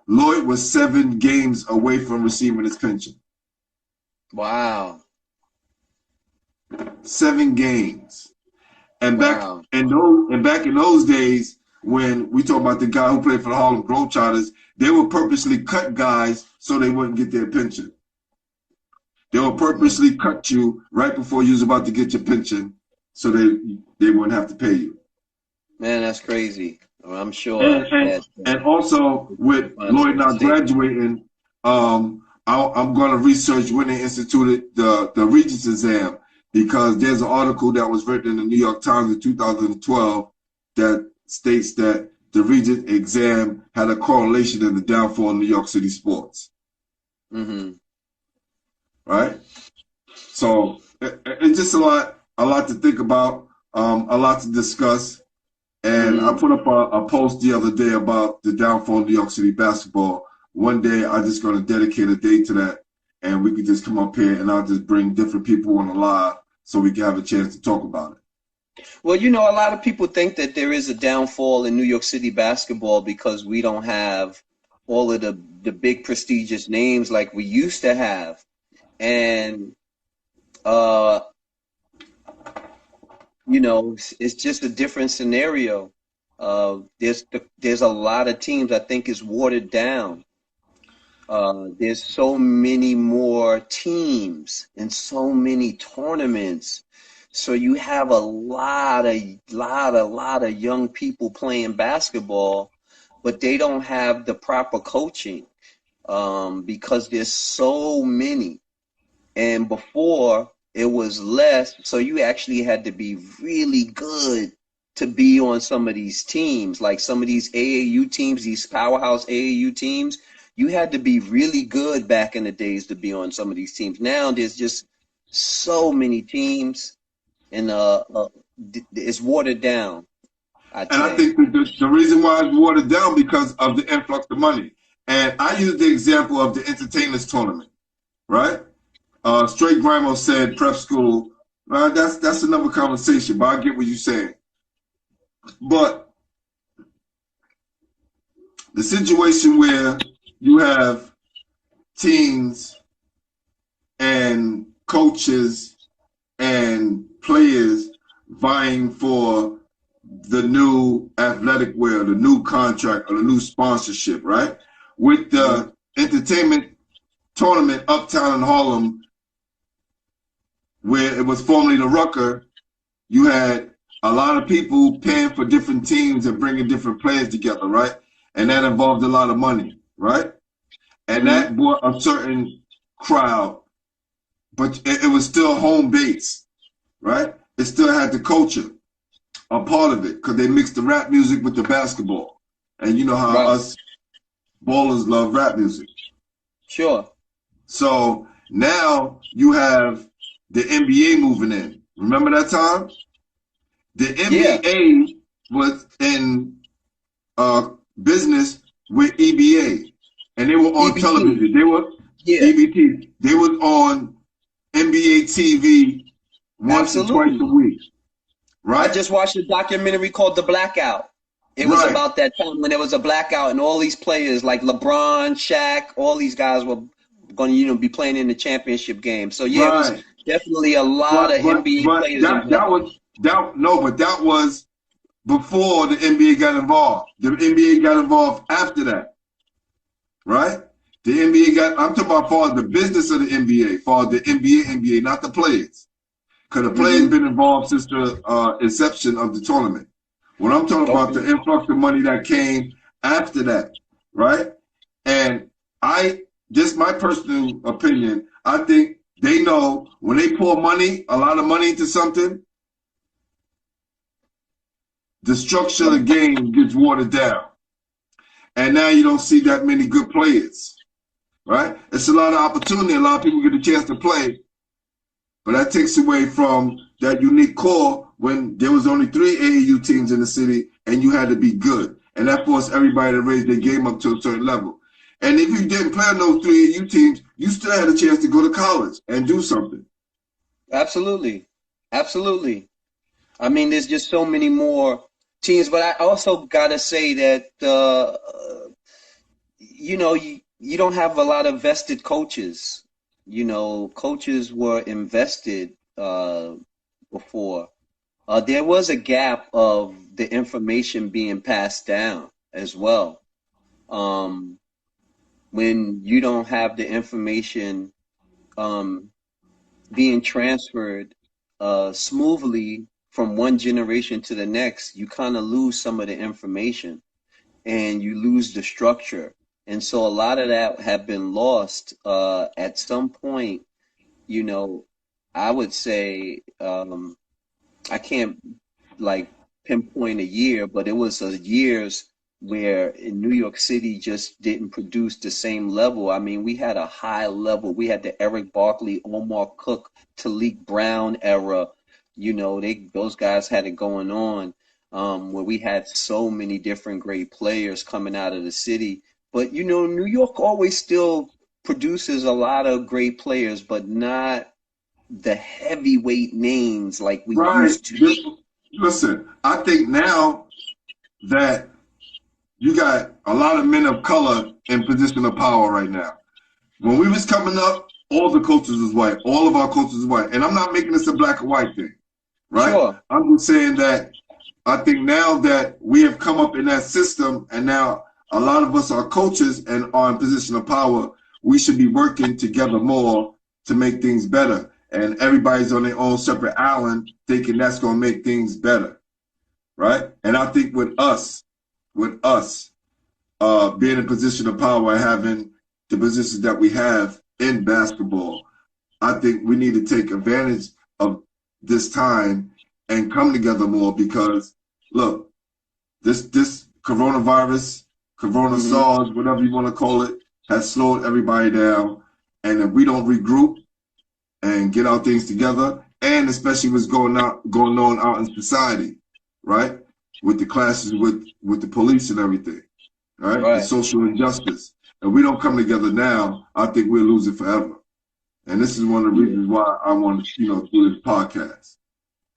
Lloyd was 7 games away from receiving his pension. Wow. 7 games. And Wow. back in those days, when we talk about the guy who played for the Harlem Globetrotters, they would purposely cut guys so they wouldn't get their pension. They would purposely cut you right before you was about to get your pension so they wouldn't have to pay you. Man, that's crazy. Well, I'm sure. And also with Lloyd not graduating, I'm going to research when they instituted the Regents exam, because there's an article that was written in the New York Times in 2012 that states that the Regent exam had a correlation in the downfall of New York City sports. Right? So it's just a lot to think about, a lot to discuss. And I put up a post the other day about the downfall of New York City basketball. One day I'm just going to dedicate a day to that, and we can just come up here and I'll just bring different people on the live so we can have a chance to talk about it. Well, you know, a lot of people think that there is a downfall in New York City basketball because we don't have all of the big prestigious names like we used to have. And, you know, it's just a different scenario. There's a lot of teams I think is watered down. There's so many more teams and so many tournaments. So you have a lot of young people playing basketball, but they don't have the proper coaching because there's so many. And before it was less, so you actually had to be really good to be on some of these teams, like some of these AAU teams, these powerhouse AAU teams. You had to be really good back in the days to be on some of these teams. Now there's just so many teams, and it's watered down. I think the reason why it's watered down because of the influx of money. And I use the example of the entertainers tournament, right? Straight Grimo said prep school. That's another conversation, but I get what you're saying. But the situation where you have teams and coaches and players vying for the new athletic wear, the new contract, or the new sponsorship, right? With the entertainment tournament uptown in Harlem, where it was formerly the Rucker, you had a lot of people paying for different teams and bringing different players together, right? And that involved a lot of money, right? And that brought a certain crowd, but it was still home base, right? It still had the culture, a part of it, because they mixed the rap music with the basketball. And you know how us ballers love rap music. Sure. So now you have the NBA moving in. Remember that time? The NBA was in business with EBA, and they were on television. They were EBT. They were on NBA TV once or twice a week. Right. I just watched a documentary called The Blackout. It was about that time when there was a blackout and all these players like LeBron, Shaq, all these guys were going to, be playing in the championship game. So it was definitely a lot of NBA players. But that was before the NBA got involved. The NBA got involved after that, right? The NBA I'm talking about for the business of the NBA, for the NBA, not the players. Because the players been involved since the inception of the tournament. When I'm talking about the influx of money that came after that, right? And just my personal opinion, I think they know when they pour money, a lot of money into something, the structure of the game gets watered down. And now you don't see that many good players, right? It's a lot of opportunity. A lot of people get a chance to play, but that takes away from that unique core when there was only 3 AAU teams in the city and you had to be good. And that forced everybody to raise their game up to a certain level. And if you didn't play on those 3 AAU teams, you still had a chance to go to college and do something. Absolutely. Absolutely. I mean, there's just so many more teams, but I also got to say that, you don't have a lot of vested coaches. Coaches were invested before. There was a gap of the information being passed down as well. When you don't have the information being transferred smoothly from one generation to the next, you kind of lose some of the information and you lose the structure. And so a lot of that have been lost at some point. I would say I can't pinpoint a year, but it was years where in New York City just didn't produce the same level. I mean, we had a high level. We had the Eric Barkley, Omar Cook, Talik Brown era. Those guys had it going on where we had so many different great players coming out of the city. But, New York always still produces a lot of great players, but not the heavyweight names like we used to. Listen, I think now that you got a lot of men of color in position of power right now. When we was coming up, all the coaches was white. All of our coaches was white. And I'm not making this a black or white thing, right? Sure. I'm just saying that I think now that we have come up in that system and now a lot of us are coaches and are in position of power, we should be working together more to make things better. And everybody's on their own separate island thinking that's going to make things better, right? And I think with us being in position of power and having the positions that we have in basketball, I think we need to take advantage of this time and come together more because, look, this coronavirus, SARS, whatever you want to call it, has slowed everybody down. And if we don't regroup and get our things together, and especially what's going on out in society, right? With the clashes with the police and everything, right? The social injustice. If we don't come together now, I think we'll lose it forever. And this is one of the reasons why I want to, do this podcast.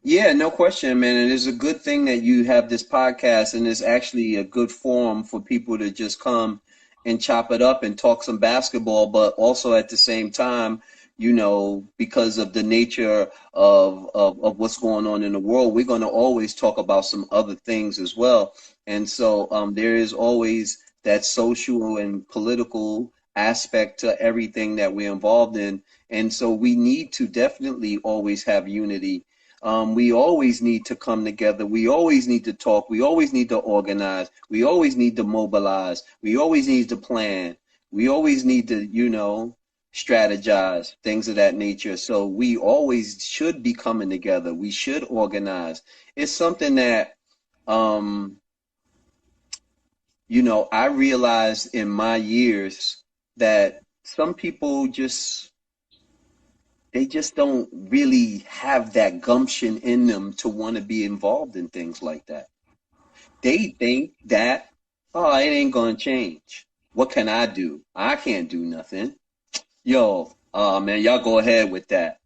Yeah, no question, man. And it's a good thing that you have this podcast, and it's actually a good forum for people to just come and chop it up and talk some basketball, but also at the same time, you know, because of the nature of what's going on in the world, we're going to always talk about some other things as well. And so there is always that social and political aspect to everything that we're involved in. And so we need to definitely always have unity. We always need to come together. We always need to talk. We always need to organize. We always need to mobilize. We always need to plan. We always need to, you know, strategize, things of that nature. So we always should be coming together. We should organize. It's something that, you know, I realized in my years that some people they just don't really have that gumption in them to want to be involved in things like that. They think that, oh, it ain't gonna change. What can I do? I can't do nothing. Yo, man, y'all go ahead with that.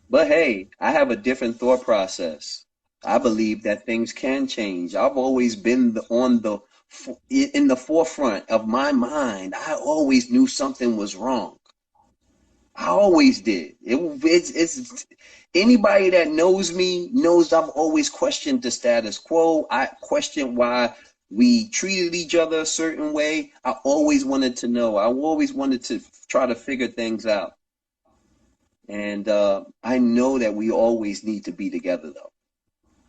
But hey, I have a different thought process. I believe that things can change. I've always been in the forefront of my mind. I always knew something was wrong. I always did. It's anybody that knows me knows I've always questioned the status quo. I questioned why we treated each other a certain way. I always wanted to know. I always wanted to try to figure things out. And I know that we always need to be together, though.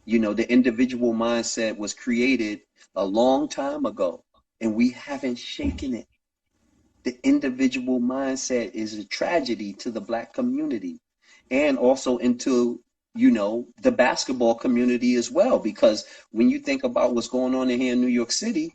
You know, the individual mindset was created a long time ago, and we haven't shaken it. The individual mindset is a tragedy to the Black community and also into, you know, the basketball community as well. Because when you think about what's going on in here in New York City,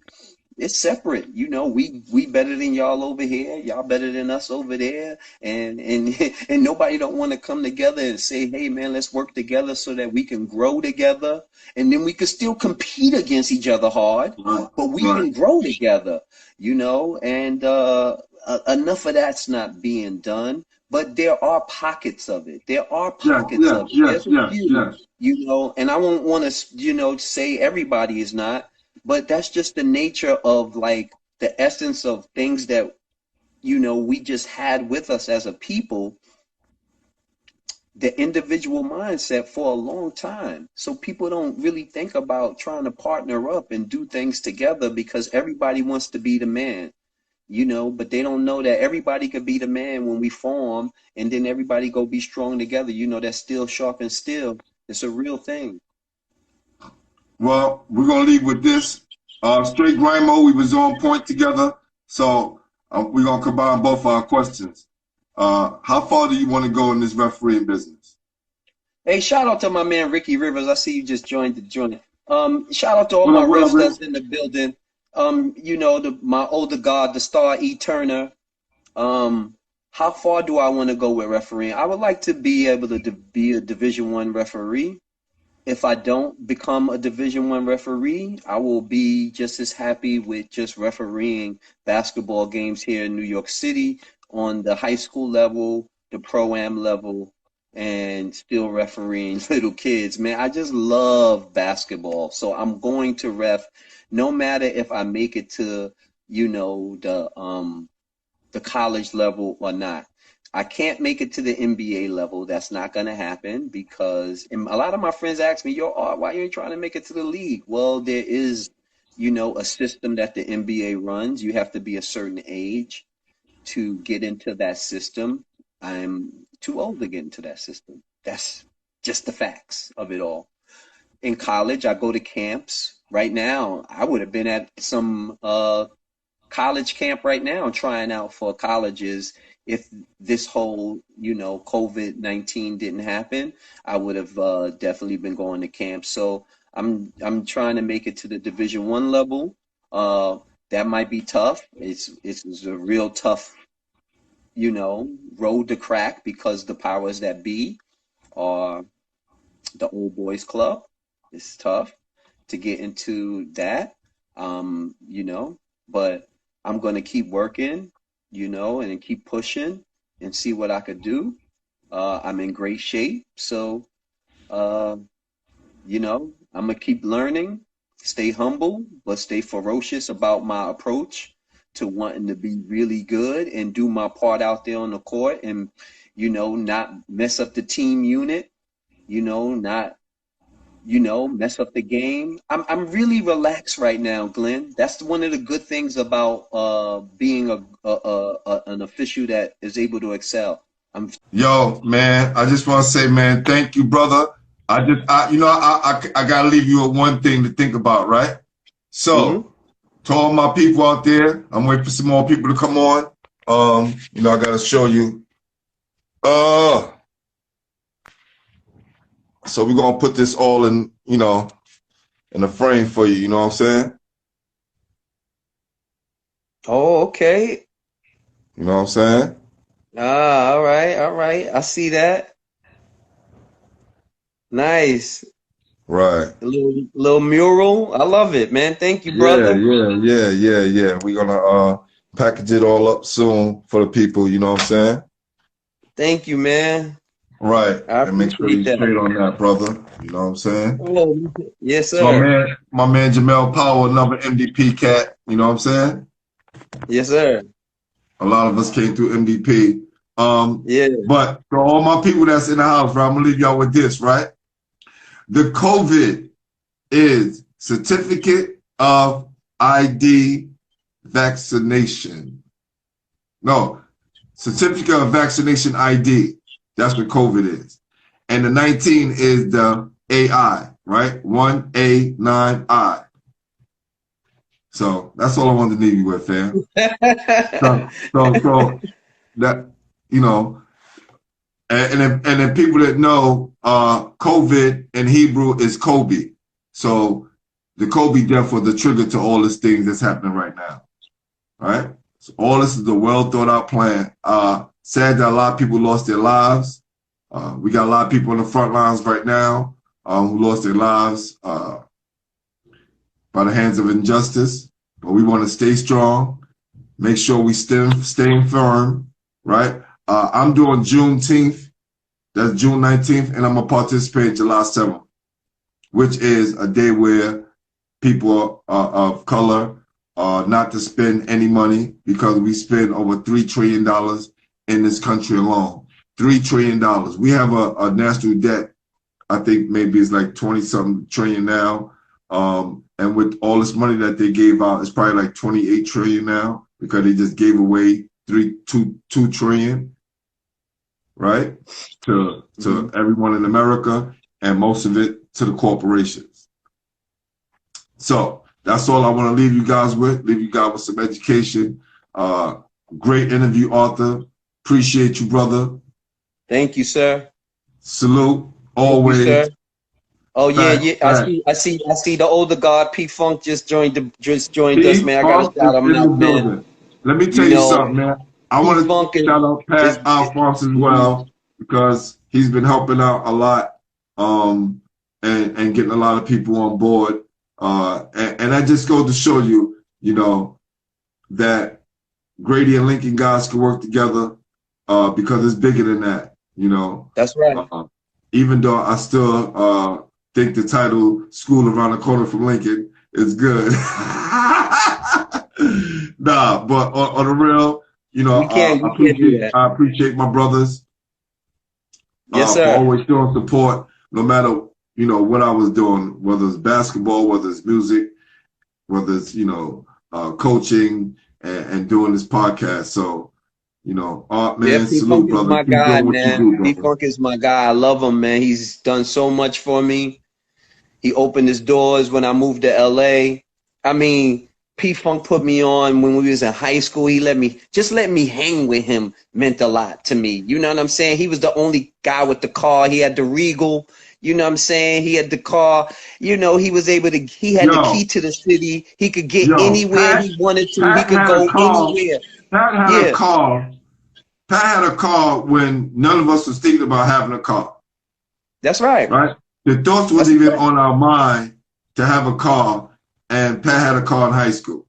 it's separate. You know, we better than y'all over here. Y'all better than us over there. And and nobody don't want to come together and say, hey, man, let's work together so that we can grow together. And then we can still compete against each other hard, but we can grow together, you know. And enough of that's not being done. But there are pockets of it. There are pockets of it. There's a few, you know, and I won't want to, you know, say everybody is not. But that's just the nature of, like, the essence of things that, you know, we just had with us as a people, the individual mindset for a long time. So people don't really think about trying to partner up and do things together because everybody wants to be the man, you know, but they don't know that everybody could be the man when we form and then everybody go be strong together. You know, that's steel sharpens steel. It's a real thing. Well, we're going to leave with this. Straight Grimo, we was on point together. So we're going to combine both our questions. How far do you want to go in this refereeing business? Hey, shout out to my man, Ricky Rivers. I see you just joined the joint. Shout out to all my refs that's in the building. You know, my older god, the star E. Turner. How far do I want to go with refereeing? I would like to be able to be a Division I referee. If I don't become a Division I referee, I will be just as happy with just refereeing basketball games here in New York City on the high school level, the pro-am level, and still refereeing little kids. Man, I just love basketball. So I'm going to ref no matter if I make it to, you know, the college level or not. I can't make it to the NBA level. That's not going to happen because a lot of my friends ask me, yo, Art, why you ain't trying to make it to the league? Well, there is, you know, a system that the NBA runs. You have to be a certain age to get into that system. I'm too old to get into that system. That's just the facts of it all. In college, I go to camps. Right now, I would have been at some college camp right now trying out for colleges. If this whole, you know, COVID-19 didn't happen, I would have definitely been going to camp. So I'm trying to make it to the Division I level. That might be tough. It's a real tough, you know, road to crack because the powers that be are the old boys club. It's tough to get into that, you know, but I'm going to keep working, you know, and keep pushing and see what I could do. I'm in great shape. So, you know, I'm going to keep learning, stay humble, but stay ferocious about my approach to wanting to be really good and do my part out there on the court and, you know, not mess up the team unit, you know, not, you know, mess up the game. I'm really relaxed right now, Glenn. That's one of the good things about being an official that is able to excel. Yo, man, I just want to say, man, thank you, brother. I gotta leave you with one thing to think about, right? So, to all my people out there, I'm waiting for some more people to come on. You know, I gotta show you. So we're gonna put this all in, you know, in a frame for you. You know what I'm saying? Oh, okay. You know what I'm saying? All right. I see that. Nice. Right. A little mural. I love it, man. Thank you, brother. Yeah. We're gonna package it all up soon for the people. You know what I'm saying? Thank you, man. Right. I And make sure appreciate you that. straight on that, brother. You know what I'm saying? Oh, yes, sir. My man Jamel Powell, another MVP cat. You know what I'm saying? Yes, sir. A lot of us came through MVP. Yeah. But for all my people that's in the house, right, I'm gonna leave y'all with this, right? The COVID is certificate of ID vaccination. No, certificate of vaccination ID. That's what COVID is. And the 19 is the AI, right? 1A9I. So that's all I wanted to leave you with, fam. so that, you know, and then people that know COVID in Hebrew is Kobe. So the Kobe death was the trigger to all these things that's happening right now. Right? So all this is a well thought out plan. Sad that a lot of people lost their lives. We got a lot of people on the front lines right now who lost their lives by the hands of injustice. But we want to stay strong, make sure we staying firm, right? I'm doing Juneteenth, that's June 19th, and I'm going to participate July 7th, which is a day where people of color not to spend any money because we spend over $3 trillion in this country alone. $3 trillion. We have a national debt, I think maybe it's like 20-something trillion now. And with all this money that they gave out, it's probably like 28 trillion now because they just gave away 2 trillion, right? To everyone in America, and most of it to the corporations. So that's all I want to leave you guys with. Leave you guys with some education. Great interview, Arthur. Appreciate you, brother. Thank you, sir. Salute always. Thank you, sir. Oh yeah. Right. I see the older guard P Funk just joined us, man. I gotta shout him out, man. Let me tell you something, man. I want to shout out Pat Alphonse as well, because he's been helping out a lot and getting a lot of people on board. And that just goes to show you, you know, that Grady and Lincoln guys can work together because it's bigger than that, you know. That's right. Even though I still think the title "School Around the Corner from Lincoln" is good. Nah, but on the real, you know, I appreciate my brothers. Yes, sir. For always showing support, no matter, you know, what I was doing, whether it's basketball, whether it's music, whether it's, you know, coaching and doing this podcast. So, you know, man, salute, brother. My guy, man. P-Funk is my guy. I love him, man. He's done so much for me. He opened his doors when I moved to LA. I mean, P-Funk put me on when we was in high school. He let me hang with him meant a lot to me. You know what I'm saying? He was the only guy with the car. He had the Regal. You know what I'm saying? He had the car. You know, he was able to, he had the key to the city. He could get anywhere he wanted to. He could go anywhere. Pat had a car. Pat had a car when none of us was thinking about having a car. That's right. Right? The thoughts was even on our mind to have a car, and Pat had a car in high school.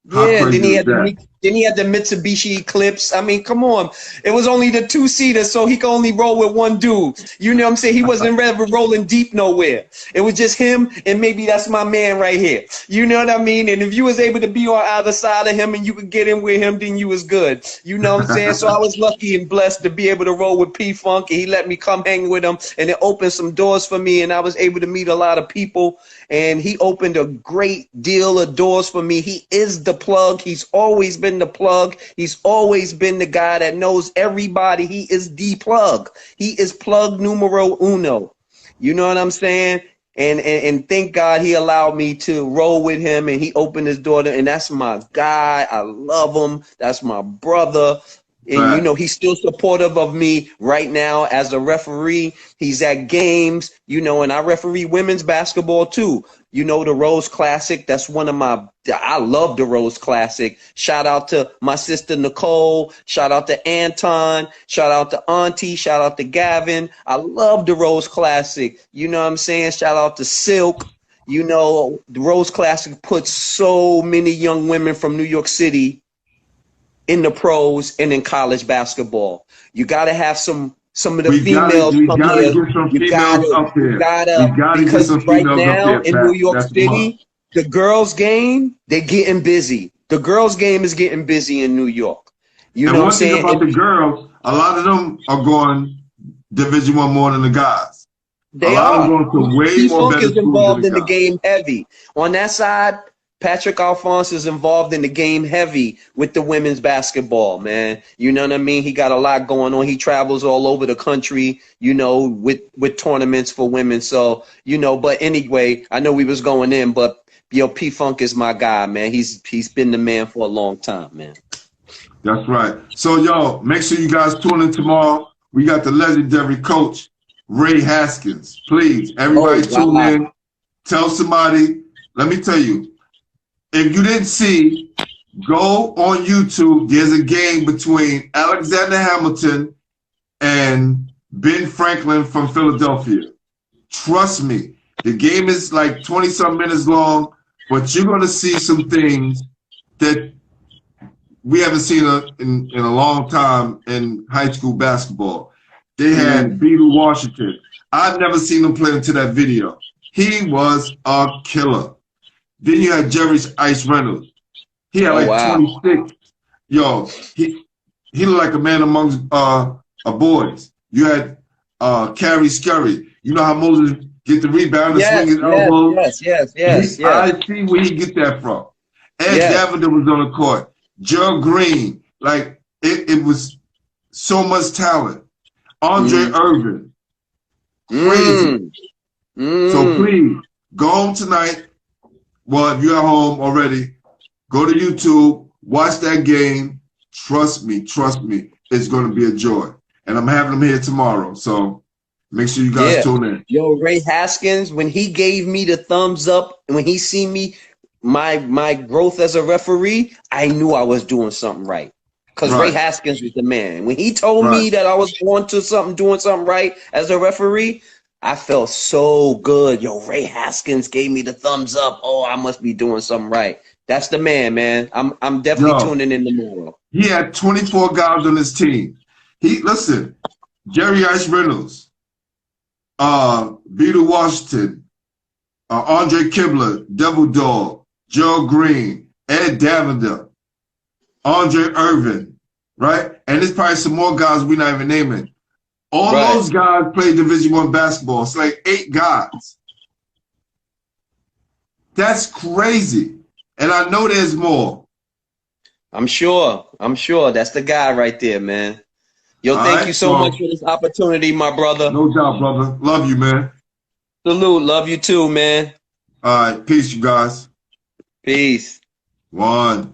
Yeah, then Then he had the Mitsubishi Eclipse. I mean, come on. It was only the 2-seater, so he could only roll with one dude. You know what I'm saying? He wasn't ever rolling deep nowhere. It was just him, and maybe that's my man right here. You know what I mean? And if you was able to be on either side of him and you could get in with him, then you was good. You know what I'm saying? So I was lucky and blessed to be able to roll with P-Funk, and he let me come hang with him, and it opened some doors for me, and I was able to meet a lot of people, and he opened a great deal of doors for me. He is the plug. He's always been the plug. He's always been the guy that knows everybody. He is the plug. He is plug numero uno. You know what I'm saying? And thank God he allowed me to roll with him, and he opened his door, and that's my guy. I love him. That's my brother. And, right. you know, he's still supportive of me right now as a referee. He's at games, you know, and I referee women's basketball too. You know, the Rose Classic, that's one of my, I love the Rose Classic. Shout out to my sister Nicole. Shout out to Anton. Shout out to Auntie. Shout out to Gavin. I love the Rose Classic. You know what I'm saying? Shout out to Silk. You know, the Rose Classic puts so many young women from New York City in the pros and in college basketball. You got to have some of the females come here. You gotta because right now in New York City, the girls' game, they're getting busy. The girls' game is getting busy in New York. You know what I'm saying? And one thing about the girls, a lot of them are going Division I more than the guys. They are. Going to way more better is involved in the game heavy. On that side, Patrick Alphonse is involved in the game heavy with the women's basketball, man. You know what I mean? He got a lot going on. He travels all over the country, you know, with tournaments for women. So, you know, but anyway, I know we was going in, but, yo, P-Funk is my guy, man. He's been the man for a long time, man. That's right. So, yo, make sure you guys tune in tomorrow. We got the legendary coach, Ray Haskins. Please, everybody tune in. Tell somebody. Let me tell you. If you didn't see, go on YouTube. There's a game between Alexander Hamilton and Ben Franklin from Philadelphia. Trust me, the game is like 20-some minutes long, but you're going to see some things that we haven't seen in a long time in high school basketball. They had Beetle Washington. I've never seen him play until that video. He was a killer. Then you had Jerry Ice Reynolds. He had 26. Yo, he looked like a man amongst boys. You had Carrie Scurry. You know how Moses get the rebound and swing his elbow? Yes. I see where he get that from. Ed Davinder was on the court. Joe Green. Like, it was so much talent. Andre Irvin. Crazy. So please, go home tonight. Well, if you're at home already, go to YouTube, watch that game. Trust me, it's going to be a joy. And I'm having them here tomorrow, so make sure you guys tune in. Yo, Ray Haskins, when he gave me the thumbs up, and when he seen me, my growth as a referee, I knew I was doing something right. Because Ray Haskins is the man. When he told me that I was going to something, doing something right as a referee, I felt so good. Yo, Ray Haskins gave me the thumbs up. Oh, I must be doing something right. That's the man, man. I'm definitely tuning in tomorrow. He had 24 guys on his team. Listen, Jerry Ice Reynolds, Beetle Washington, Andre Kibler, Devil Dog, Joe Green, Ed Davinder, Andre Irvin, right? And there's probably some more guys we're not even naming. All those guys play Division I basketball. It's like 8 guys. That's crazy. And I know there's more. I'm sure. That's the guy right there, man. Yo, thank you so much for this opportunity, my brother. No doubt, brother. Love you, man. Salute. Love you too, man. All right. Peace, you guys. Peace. One.